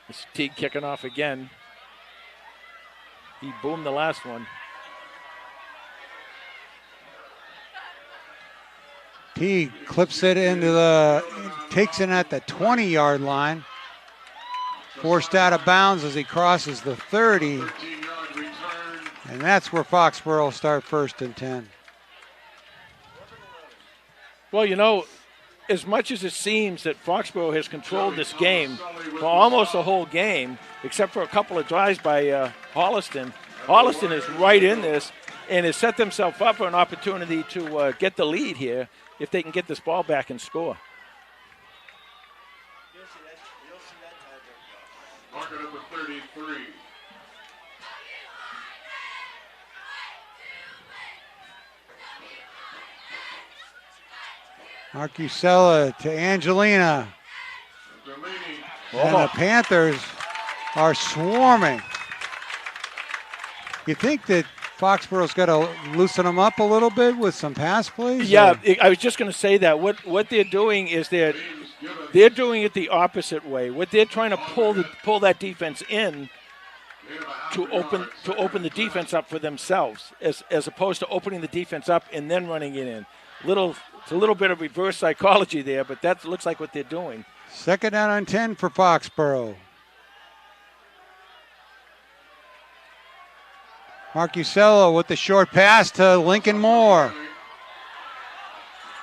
This Teague kicking off again. He boomed the last one. Teague clips it into takes it at the 20-yard line. Forced out of bounds as he crosses the 30. 13-yard return. And that's where Foxborough will start 1st and 10. Well, you know, as much as it seems that Foxborough has controlled this game for almost the whole game, except for a couple of drives by Holliston, Holliston is right in this and has set themselves up for an opportunity to get the lead here if they can get this ball back and score. Mark it at the 33. Marcusella to Angelina. Delaney. And the Panthers are swarming. You think that Foxborough's got to loosen them up a little bit with some pass plays? Yeah, I was just going to say that. What they're doing is they're doing it the opposite way. What they're trying to pull that defense in to open the defense up for themselves, as opposed to opening the defense up and then running it in. It's a little bit of reverse psychology there, but that looks like what they're doing. 2nd down and 10 for Foxborough. Marcusella with the short pass to Lincoln Moore.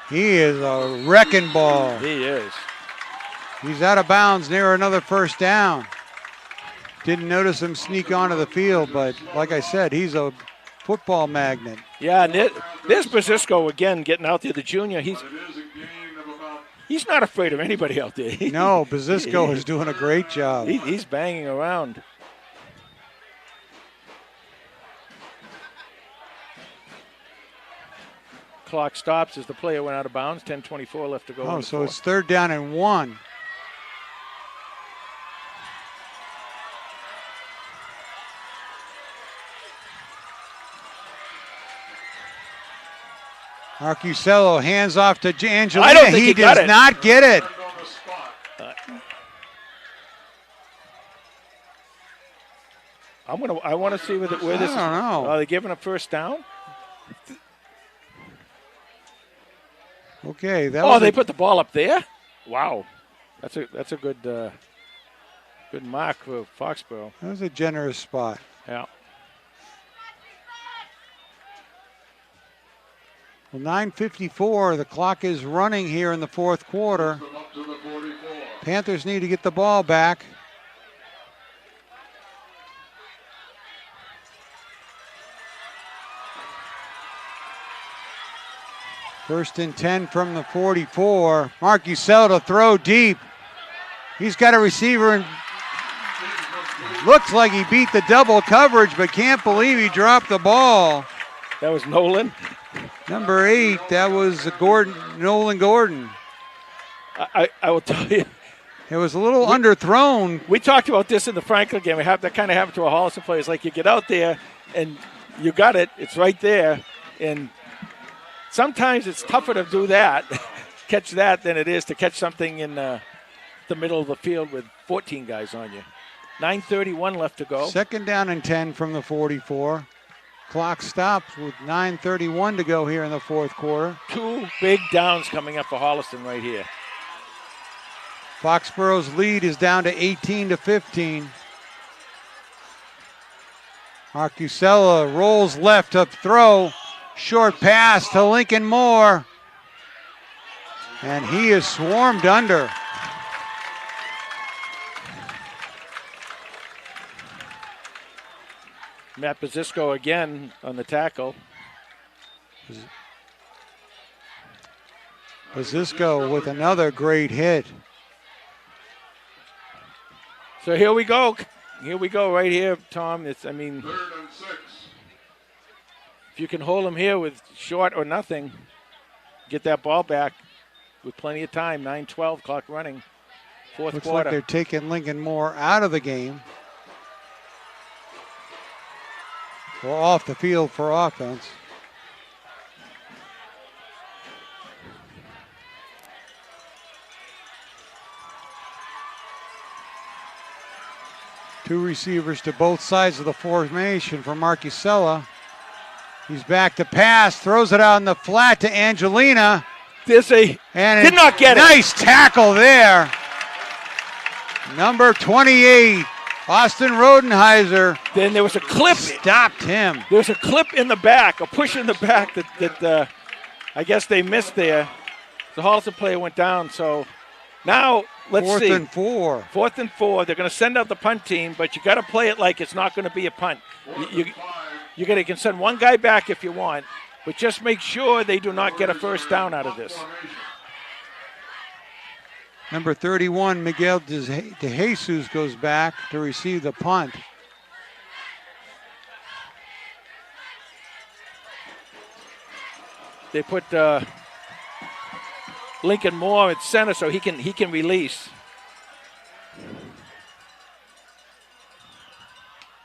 He is a wrecking ball. He is. He's out of bounds near another 1st down. Didn't notice him sneak onto the field, but like I said, he's a football magnet. Yeah, and there's Brazisco again getting out there, the junior. He's not afraid of anybody out there. No, Brazisco is doing a great job. He's banging around. Clock stops as the player went out of bounds. 10:24 left to go. Oh, so it's 3rd down and 1. Marcusello hands off to Angelina. I don't think he does not get it. I want to see where this is. I don't know. Are they giving a 1st down? Okay. They put the ball up there. Wow, that's a good good mark for Foxborough. That was a generous spot. Yeah. Well, 9:54. The clock is running here in the 4th quarter. Panthers need to get the ball back. First and 10 from the 44. Marcusell to throw deep. He's got a receiver and looks like he beat the double coverage, but can't believe he dropped the ball. That was Nolan. Number 8, that was Nolan Gordon. I will tell you. It was a little underthrown. We talked about this in the Franklin game. That kind of happened to a Holliston player. It's like you get out there and you got it. It's right there. And sometimes it's tougher to do that, catch that, than it is to catch something in the middle of the field with 14 guys on you. 9:31 left to go. 2nd down and 10 from the 44. Clock stops with 9:31 to go here in the 4th quarter. 2 big downs coming up for Holliston right here. Foxborough's lead is down to 18-15. Marcusella rolls left to throw. Short pass to Lincoln Moore. And he is swarmed under. Matt Brazisco again on the tackle. Brazisco with another great hit. So here we go. Here we go right here, Tom. 3rd and 6. If you can hold him here with short or nothing, get that ball back with plenty of time. 9:12 clock running. 4th Looks quarter. like they're taking Lincoln Moore out of the game. Or off the field for offense. Two receivers to both sides of the formation for Marcusella. He's back to pass, throws it out in the flat to Angelina. Did not get it. Nice tackle there. Number 28, Austin Rodenheiser. Then there was a clip. Stopped him. There was a clip in the back, a push in the back that I guess they missed there. The Holliston player went down. So now let's see. 4th and 4. 4th and 4. They're going to send out the punt team, but you got to play it like it's not going to be a punt. You can send one guy back if you want, but just make sure they do not get a first down out of this. Number 31, Miguel De Jesus goes back to receive the punt. They put Lincoln Moore at center so he can release.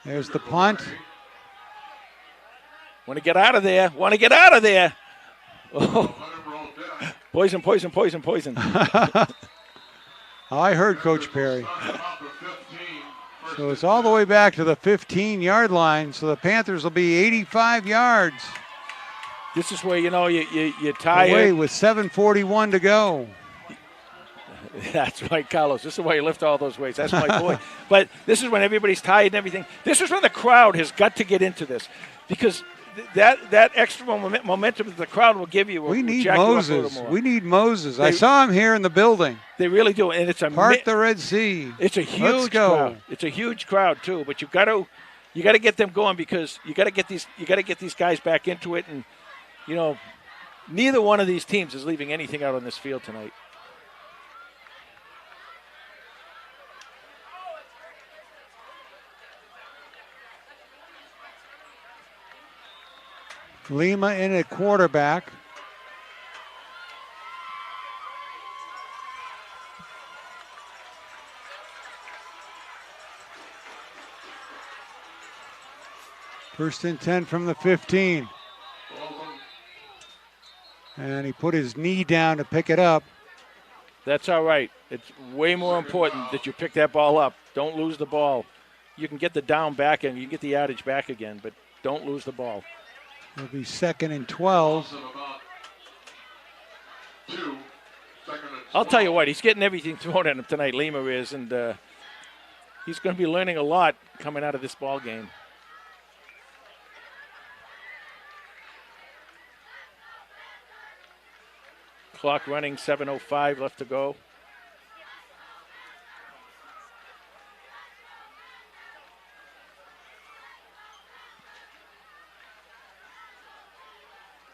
There's the punt. Want to get out of there. Oh. Poison. I heard Coach Perry. So it's all the way back to the 15-yard line. So the Panthers will be 85 yards. This is where, you're tired. Away with 7:41 to go. That's right, Carlos. This is why you lift all those weights. That's my boy. But this is when everybody's tired and everything. This is when the crowd has got to get into this. Because that extra momentum that the crowd will give you will We need jack Moses. you up a little more. We need Moses. I saw him here in the building. They really do. And it's Part the Red Sea. It's a huge crowd. It's a huge crowd too. But you got to get them going because you got to get these guys back into it. And neither one of these teams is leaving anything out on this field tonight. Lima in at quarterback. First and 10 from the 15. And he put his knee down to pick it up. That's all right. It's way more important that you pick that ball up. Don't lose the ball. You can get the down back and you can get the yardage back again, but don't lose the ball. It'll be 2nd and 12. I'll tell you what, he's getting everything thrown at him tonight, Lima is, and he's going to be learning a lot coming out of this ball game. Clock running, 7:05 left to go.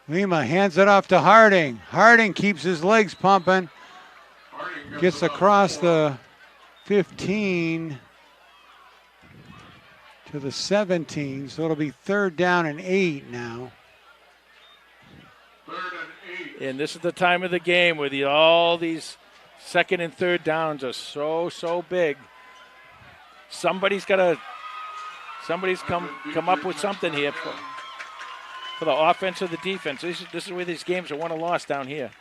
Lima hands it off to Harding. Harding keeps his legs pumping. Gets across the 15 to the 17. So it'll be 3rd down and 8 now. And this is the time of the game where all these 2nd and 3rd downs are so big. Somebody's come up with something here for the offense or the defense. This is where these games are won or lost down here.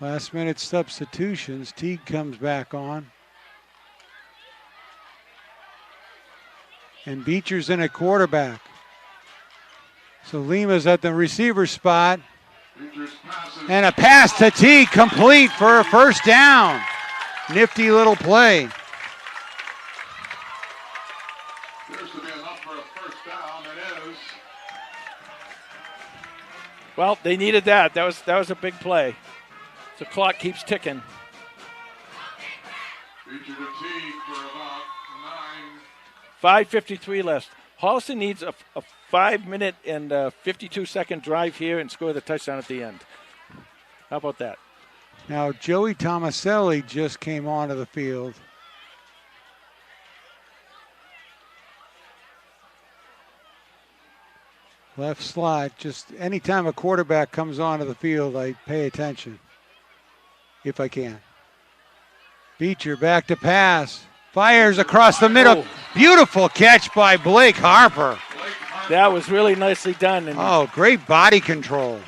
Last minute substitutions. Teague comes back on. And Beecher's in at quarterback. So Lima's at the receiver spot. And a pass to Teague, complete for a first down. Nifty little play. Appears to be enough for a first down. It is. Well, they needed that. That was a big play. The clock keeps ticking. Beecher to Teague for about 9. 5:53 left. Holliston needs a 5-minute and 52-second drive here and score the touchdown at the end. How about that? Now, Joey Tomaselli just came onto the field. Left slot. Just anytime a quarterback comes onto the field, I pay attention, if I can. Beecher back to pass. Fires across the middle. Oh. Beautiful catch by Blake Harper. That was really nicely done. And great body control.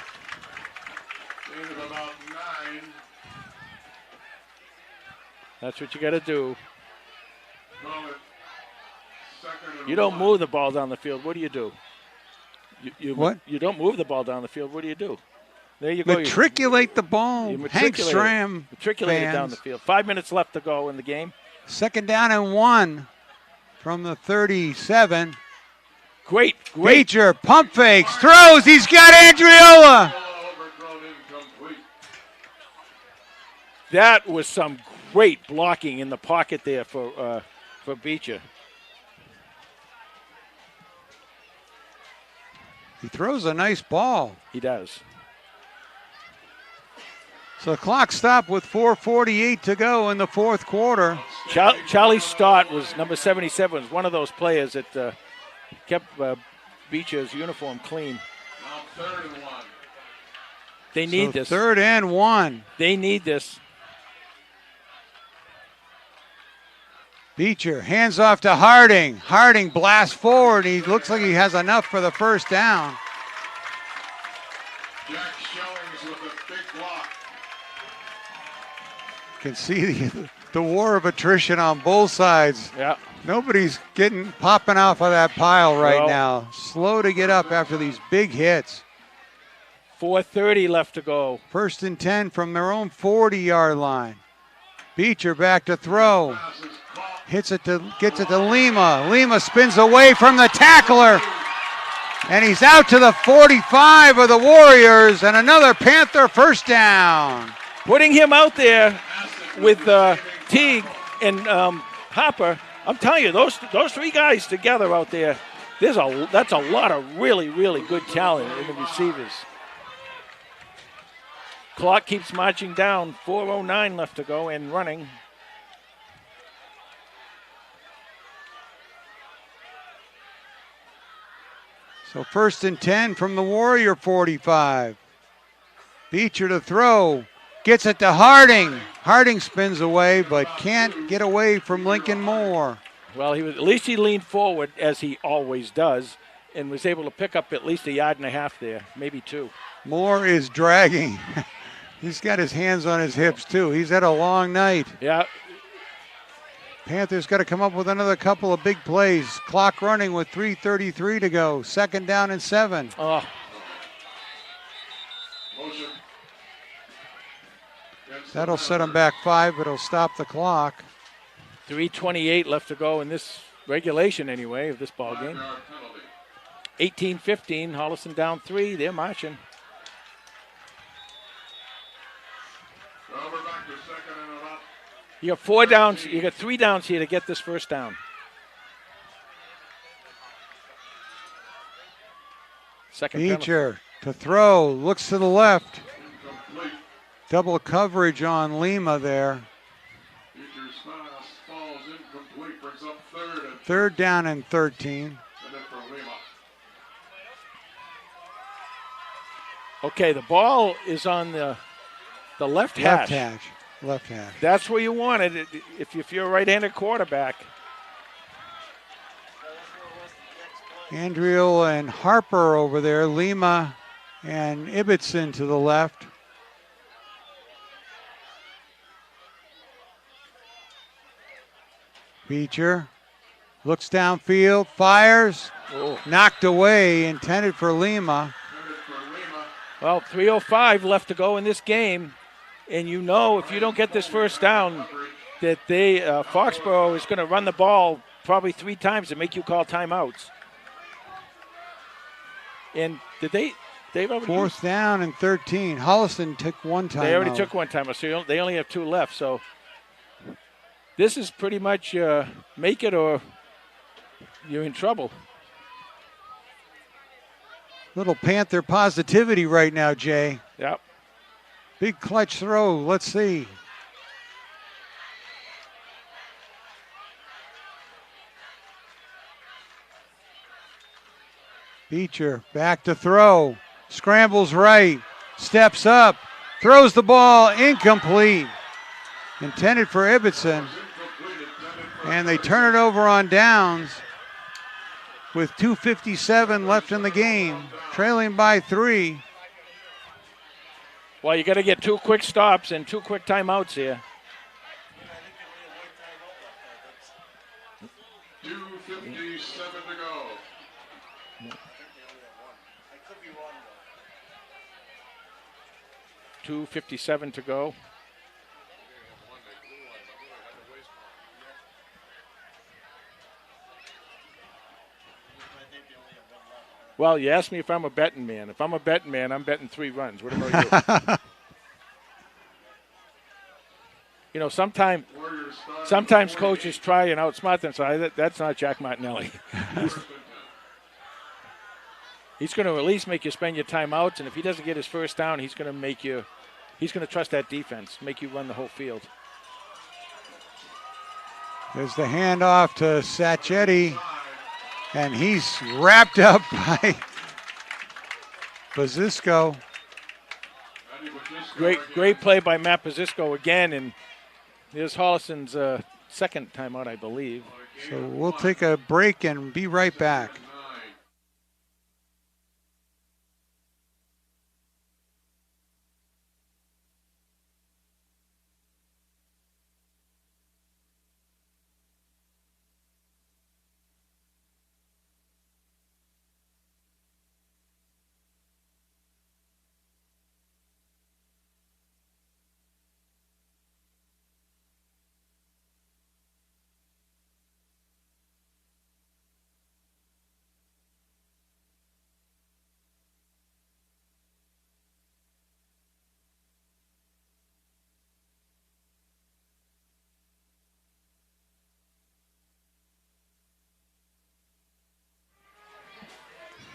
Gain of about 9 That's what you got to do. Call it second and You don't 1. move the ball down the field. What do you do? What? You don't move the ball down the field. What do you do? There you go. Matriculate the ball. You Hank matriculate Stram. Matriculate it down fans. the field. 5 minutes left to go in the game. 2nd down and 1 from the 37. Great. Beecher pump fakes, throws. He's got Andriola. Overthrown, incomplete. That was some great blocking in the pocket there for Beecher. He throws a nice ball. He does. So the clock stopped with 4:48 to go in the 4th quarter. Charlie Stott was number 77. Was one of those players that kept Beecher's uniform clean. Now 3rd and 1. They need this. 3rd and 1. They need this. Beecher hands off to Harding. Harding blasts forward. He looks like he has enough for the 1st down. Jack Shellings with a big block. You can see the war of attrition on both sides. Yeah. Nobody's popping off of that pile right No. now. Slow to get up after these big hits. 4:30 left to go. 1st and 10 from their own 40-yard line. Beecher back to throw. Gets it to Lima. Lima spins away from the tackler. And he's out to the 45 of the Warriors. And another Panther 1st down. Putting him out there with Teague and Hopper. I'm telling you, those 3 guys together out there, that's a lot of really, really good talent in the receivers. Clock keeps marching down. 4:09 left to go and running. So 1st and 10 from the Warrior 45. Beecher to throw. Gets it to Harding. Harding spins away but can't get away from Lincoln Moore. Well, at least he leaned forward, as he always does, and was able to pick up at least 1.5 yards there, maybe 2. Moore is dragging. He's got his hands on his hips too. He's had a long night. Yeah. Panthers got to come up with another couple of big plays. Clock running with 3:33 to go. 2nd down and 7. Oh, Motion. That'll set them back 5, but it'll stop the clock. 3:28 left to go in this regulation anyway of this ball game. 18-15, Holliston down 3. They're marching. Well, we're back to 2nd and about. You got 4 downs. You got 3 downs here to get this 1st down. 2nd penalty. Beecher to throw. Looks to the left. Incomplete. Double coverage on Lima there. Beecher's pass falls incomplete. Brings up 3rd and 3rd down and 13. And then for Lima. Okay, the ball is on the left hash. Left hash. That's where you want it if you're a right-handed quarterback. Andriola and Harper over there. Lima and Ibbotson to the left. Beecher looks downfield, fires, knocked away, intended for Lima. Well, 3:05 left to go in this game, and you know if you don't get this 1st down that Foxborough is going to run the ball probably 3 times and make you call timeouts. And did they already 4th down and 13. Holliston took 1 time. They already took 1 timeout, so they only have 2 left. So this is pretty much make it or you're in trouble. Little Panther positivity right now, Jay. Yep. Big clutch throw. Let's see. Beecher back to throw. Scrambles right. Steps up. Throws the ball incomplete. Intended for Ibbotson. And they turn it over on downs with 2:57 left in the game. Trailing by 3. Well, you got to get 2 quick stops and 2 quick timeouts here. 2:57 to go. Well, you asked me if I'm a betting man. If I'm a betting man, I'm betting 3 runs. What about you? You know, sometimes coaches try and outsmart them. So that's not Jack Martinelli. He's going to at least make you spend your timeouts, and if he doesn't get his first down, he's going to trust that defense, make you run the whole field. There's the handoff to Sacchetti, and he's wrapped up by Pazisco. Great play by Matt Pazisco again, and there's Holliston's second timeout, I believe. So we'll take a break and be right back.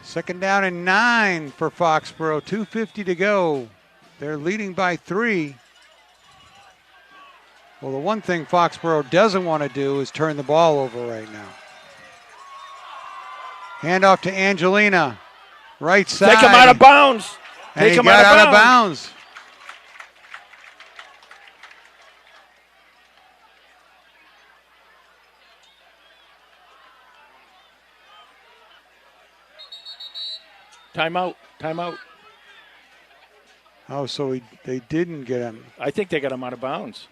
Second down and 9 for Foxborough. 2:50 to go. They're leading by 3. Well, the one thing Foxborough doesn't want to do is turn the ball over right now. Handoff to Angelina. Right side. Take him out of bounds. And he got out of bounds. Timeout. Oh, so they didn't get him. I think they got him out of bounds.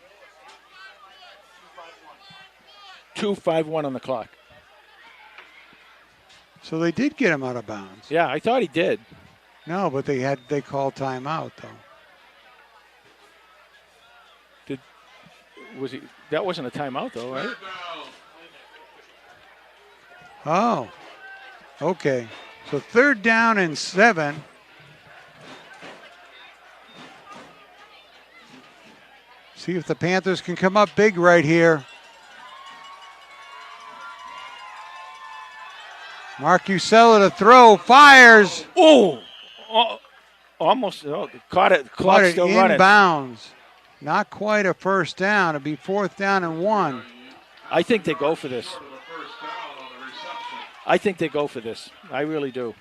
2:51 on the clock. So they did get him out of bounds. Yeah, I thought he did. No, but they called timeout though. That wasn't a timeout though, right? Oh, okay. So 3rd down and 7. See if the Panthers can come up big right here. Mark Usella to throw, fires. Oh, almost caught it. Clock still running. Inbounds. Not quite a first down. It'd be 4th down and 1. I think they go for this. I really do.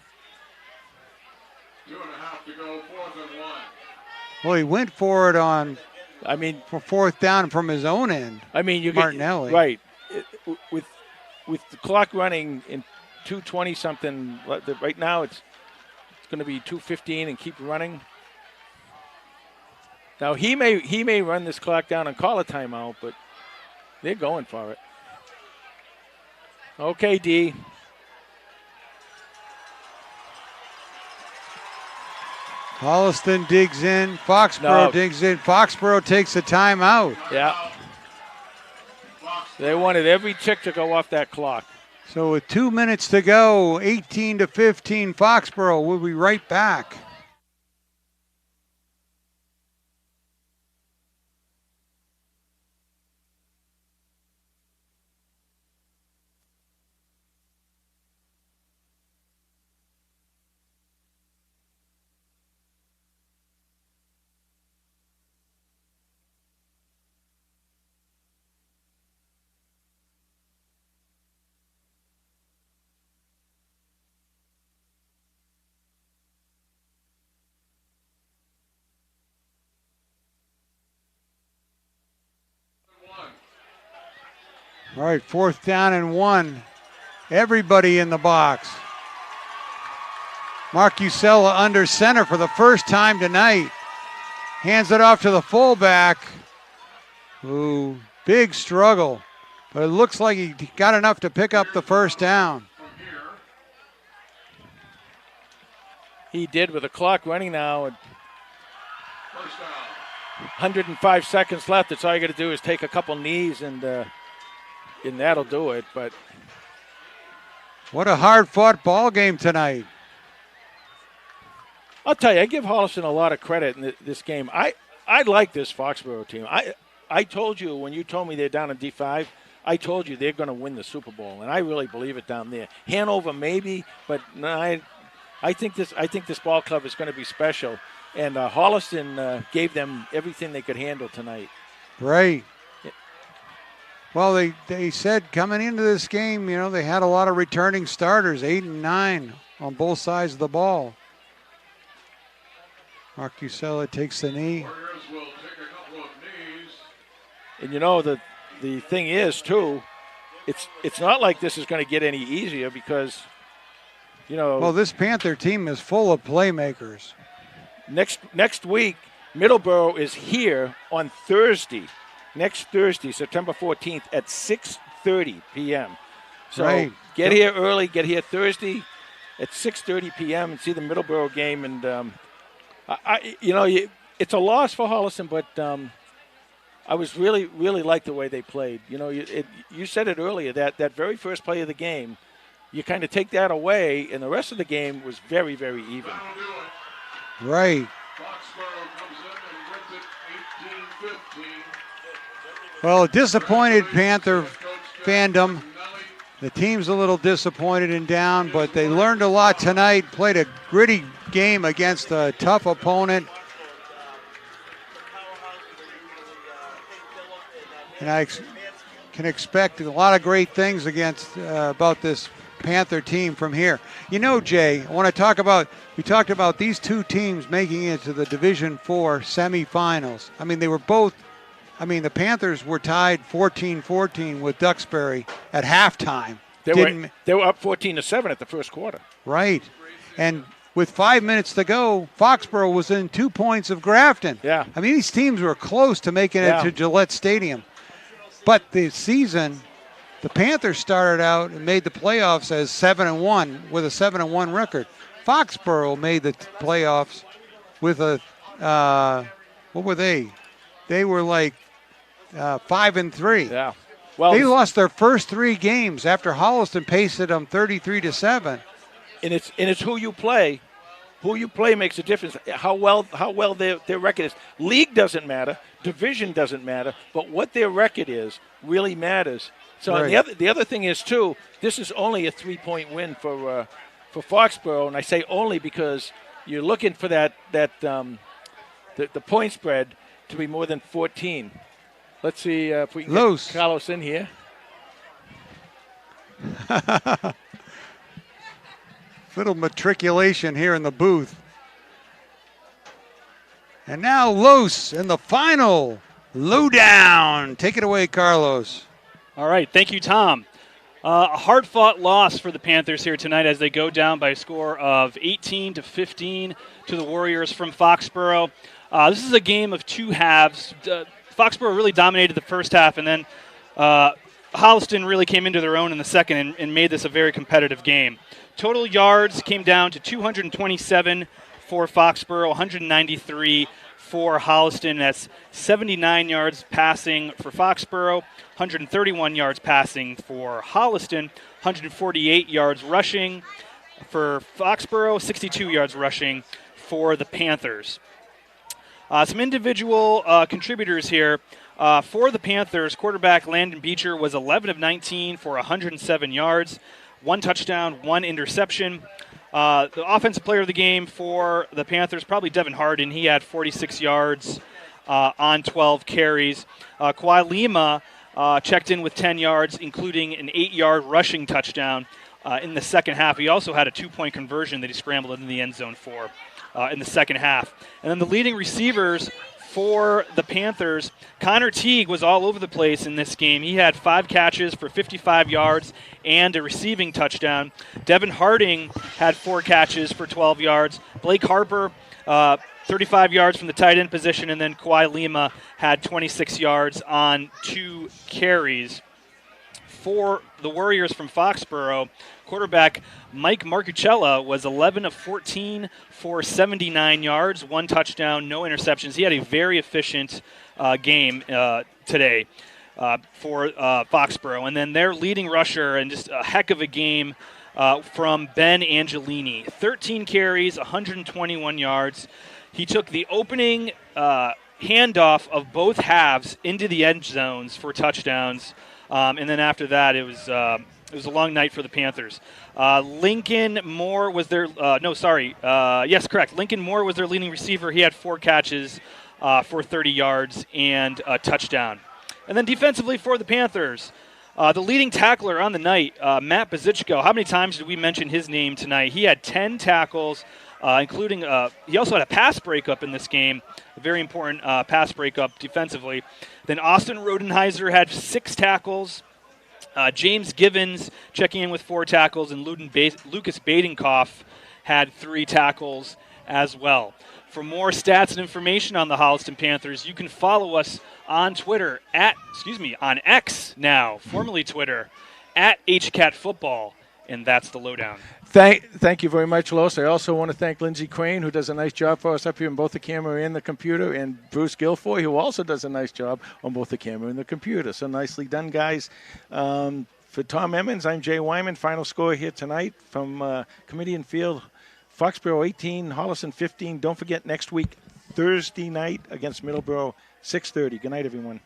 2.5 to go, 4th and 1. Well, he went for it for 4th down from his own end. I mean, you Martinelli. Right. With the clock running in 2:20 something, right now it's going to be 2:15 and keep running. Now he may run this clock down and call a timeout, but they're going for it. Okay, D. Holliston digs in. Foxborough digs in. Foxborough takes a timeout. Yeah. They wanted every tick to go off that clock. So with 2 minutes to go, 18-15, Foxborough. We'll be right back. All right, 4th down and 1. Everybody in the box. Mark Usella under center for the first time tonight. Hands it off to the fullback. Ooh, big struggle. But it looks like he got enough to pick up the first down. He did with the clock running now. First down. 105 seconds left. That's all you got to do is take a couple knees, and that'll do it. But What a hard-fought ball game tonight. I'll tell you, I give Holliston a lot of credit in this game. I like this Foxborough team. I told you when you told me they're down in D5, I told you they're going to win the Super Bowl, and I really believe it down there. Hanover maybe, but no, I think this ball club is going to be special. And Holliston gave them everything they could handle tonight. Right. Well, they said coming into this game, they had a lot of returning starters, 8 and 9 on both sides of the ball. Marcusella takes the knee. Warriors will take a couple of knees. And the thing is too, it's not like this is going to get any easier because, Well, this Panther team is full of playmakers. Next week, Middleborough is here on Thursday. Next Thursday, September 14th at 6:30 p.m. So Right. Get here early. Get here Thursday at 6:30 p.m. and see the Middleborough game. And it's a loss for Holliston, but I was really like the way they played. You said it earlier that very first play of the game, you kind of take that away, and the rest of the game was very, very even. That'll do it. Right. Foxborough comes in and wins it 18-15. Well, disappointed Panther fandom. The team's a little disappointed and down, but they learned a lot tonight, played a gritty game against a tough opponent. And I can expect a lot of great things about this Panther team from here. Jay, I want to talk about, we talked about these two teams making it to the Division IV semifinals. The Panthers were tied 14-14 with Duxbury at halftime. They were up 14-7 at the first quarter. Right. And with 5 minutes to go, Foxborough was in 2 points of Grafton. Yeah. These teams were close to making it to Gillette Stadium. But the season, the Panthers started out and made the playoffs as 7-1 with a 7-1 record. Foxborough made the playoffs with what were they? They were like 5-3. Yeah. Well, they lost their first 3 games after Holliston pasted them 33-7. And it's who you play. Who you play makes a difference. How well their record is. League doesn't matter. Division doesn't matter. But what their record is really matters. So right. the other thing is too, this is only a 3-point win for Foxborough, and I say only because you're looking for the point spread to be more than 14. Let's see if we can get Carlos in here. Little matriculation here in the booth. And now Los in the final lowdown. Take it away, Carlos. All right, thank you, Tom. A hard-fought loss for the Panthers here tonight as they go down by a score of 18-15 to the Warriors from Foxborough. This is a game of two halves. Foxborough really dominated the first half, and then Holliston really came into their own in the second and made this a very competitive game. Total yards came down to 227 for Foxborough, 193 for Holliston. That's 79 yards passing for Foxborough, 131 yards passing for Holliston, 148 yards rushing for Foxborough, 62 yards rushing for the Panthers. Some individual contributors here. For the Panthers, quarterback Landon Beecher was 11 of 19 for 107 yards, 1 touchdown, 1 interception. The offensive player of the game for the Panthers, probably Devin Harden. He had 46 yards on 12 carries. Kawhi Lima checked in with 10 yards, including an 8-yard rushing touchdown in the second half. He also had a 2-point conversion that he scrambled into the end zone for in the second half. And then the leading receivers for the Panthers, Connor Teague was all over the place in this game. He had 5 catches for 55 yards and a receiving touchdown. Devin Harding had 4 catches for 12 yards. Blake Harper, 35 yards from the tight end position, and then Kawhi Lima had 26 yards on 2 carries. For the Warriors from Foxborough, quarterback Mike Marcucella was 11 of 14 for 79 yards, 1 touchdown, no interceptions. He had a very efficient game today for Foxborough. And then their leading rusher, and just a heck of a game from Ben Angelini. 13 carries, 121 yards. He took the opening handoff of both halves into the end zones for touchdowns. And then after that, it was a long night for the Panthers. Lincoln Moore was their yes, correct. Lincoln Moore was their leading receiver. He had 4 catches for 30 yards and a touchdown. And then defensively for the Panthers, the leading tackler on the night, Matt Bazichko. How many times did we mention his name tonight? He had 10 tackles, including he also had a pass breakup in this game, a very important pass breakup defensively. Then Austin Rodenheiser had 6 tackles. James Givens checking in with 4 tackles, and Lucas Badenkoff had 3 tackles as well. For more stats and information on the Holliston Panthers, you can follow us on Twitter on X now, formerly Twitter, at HCatFootball, and that's the lowdown. Thank you very much, Los. I also want to thank Lindsey Crane, who does a nice job for us up here on both the camera and the computer, and Bruce Guilfoyle, who also does a nice job on both the camera and the computer. So nicely done, guys. For Tom Emmons, I'm Jay Wyman. Final score here tonight from Kamitian Field. Foxborough 18, Holliston 15. Don't forget, next week, Thursday night against Middleborough, 6:30. Good night, everyone.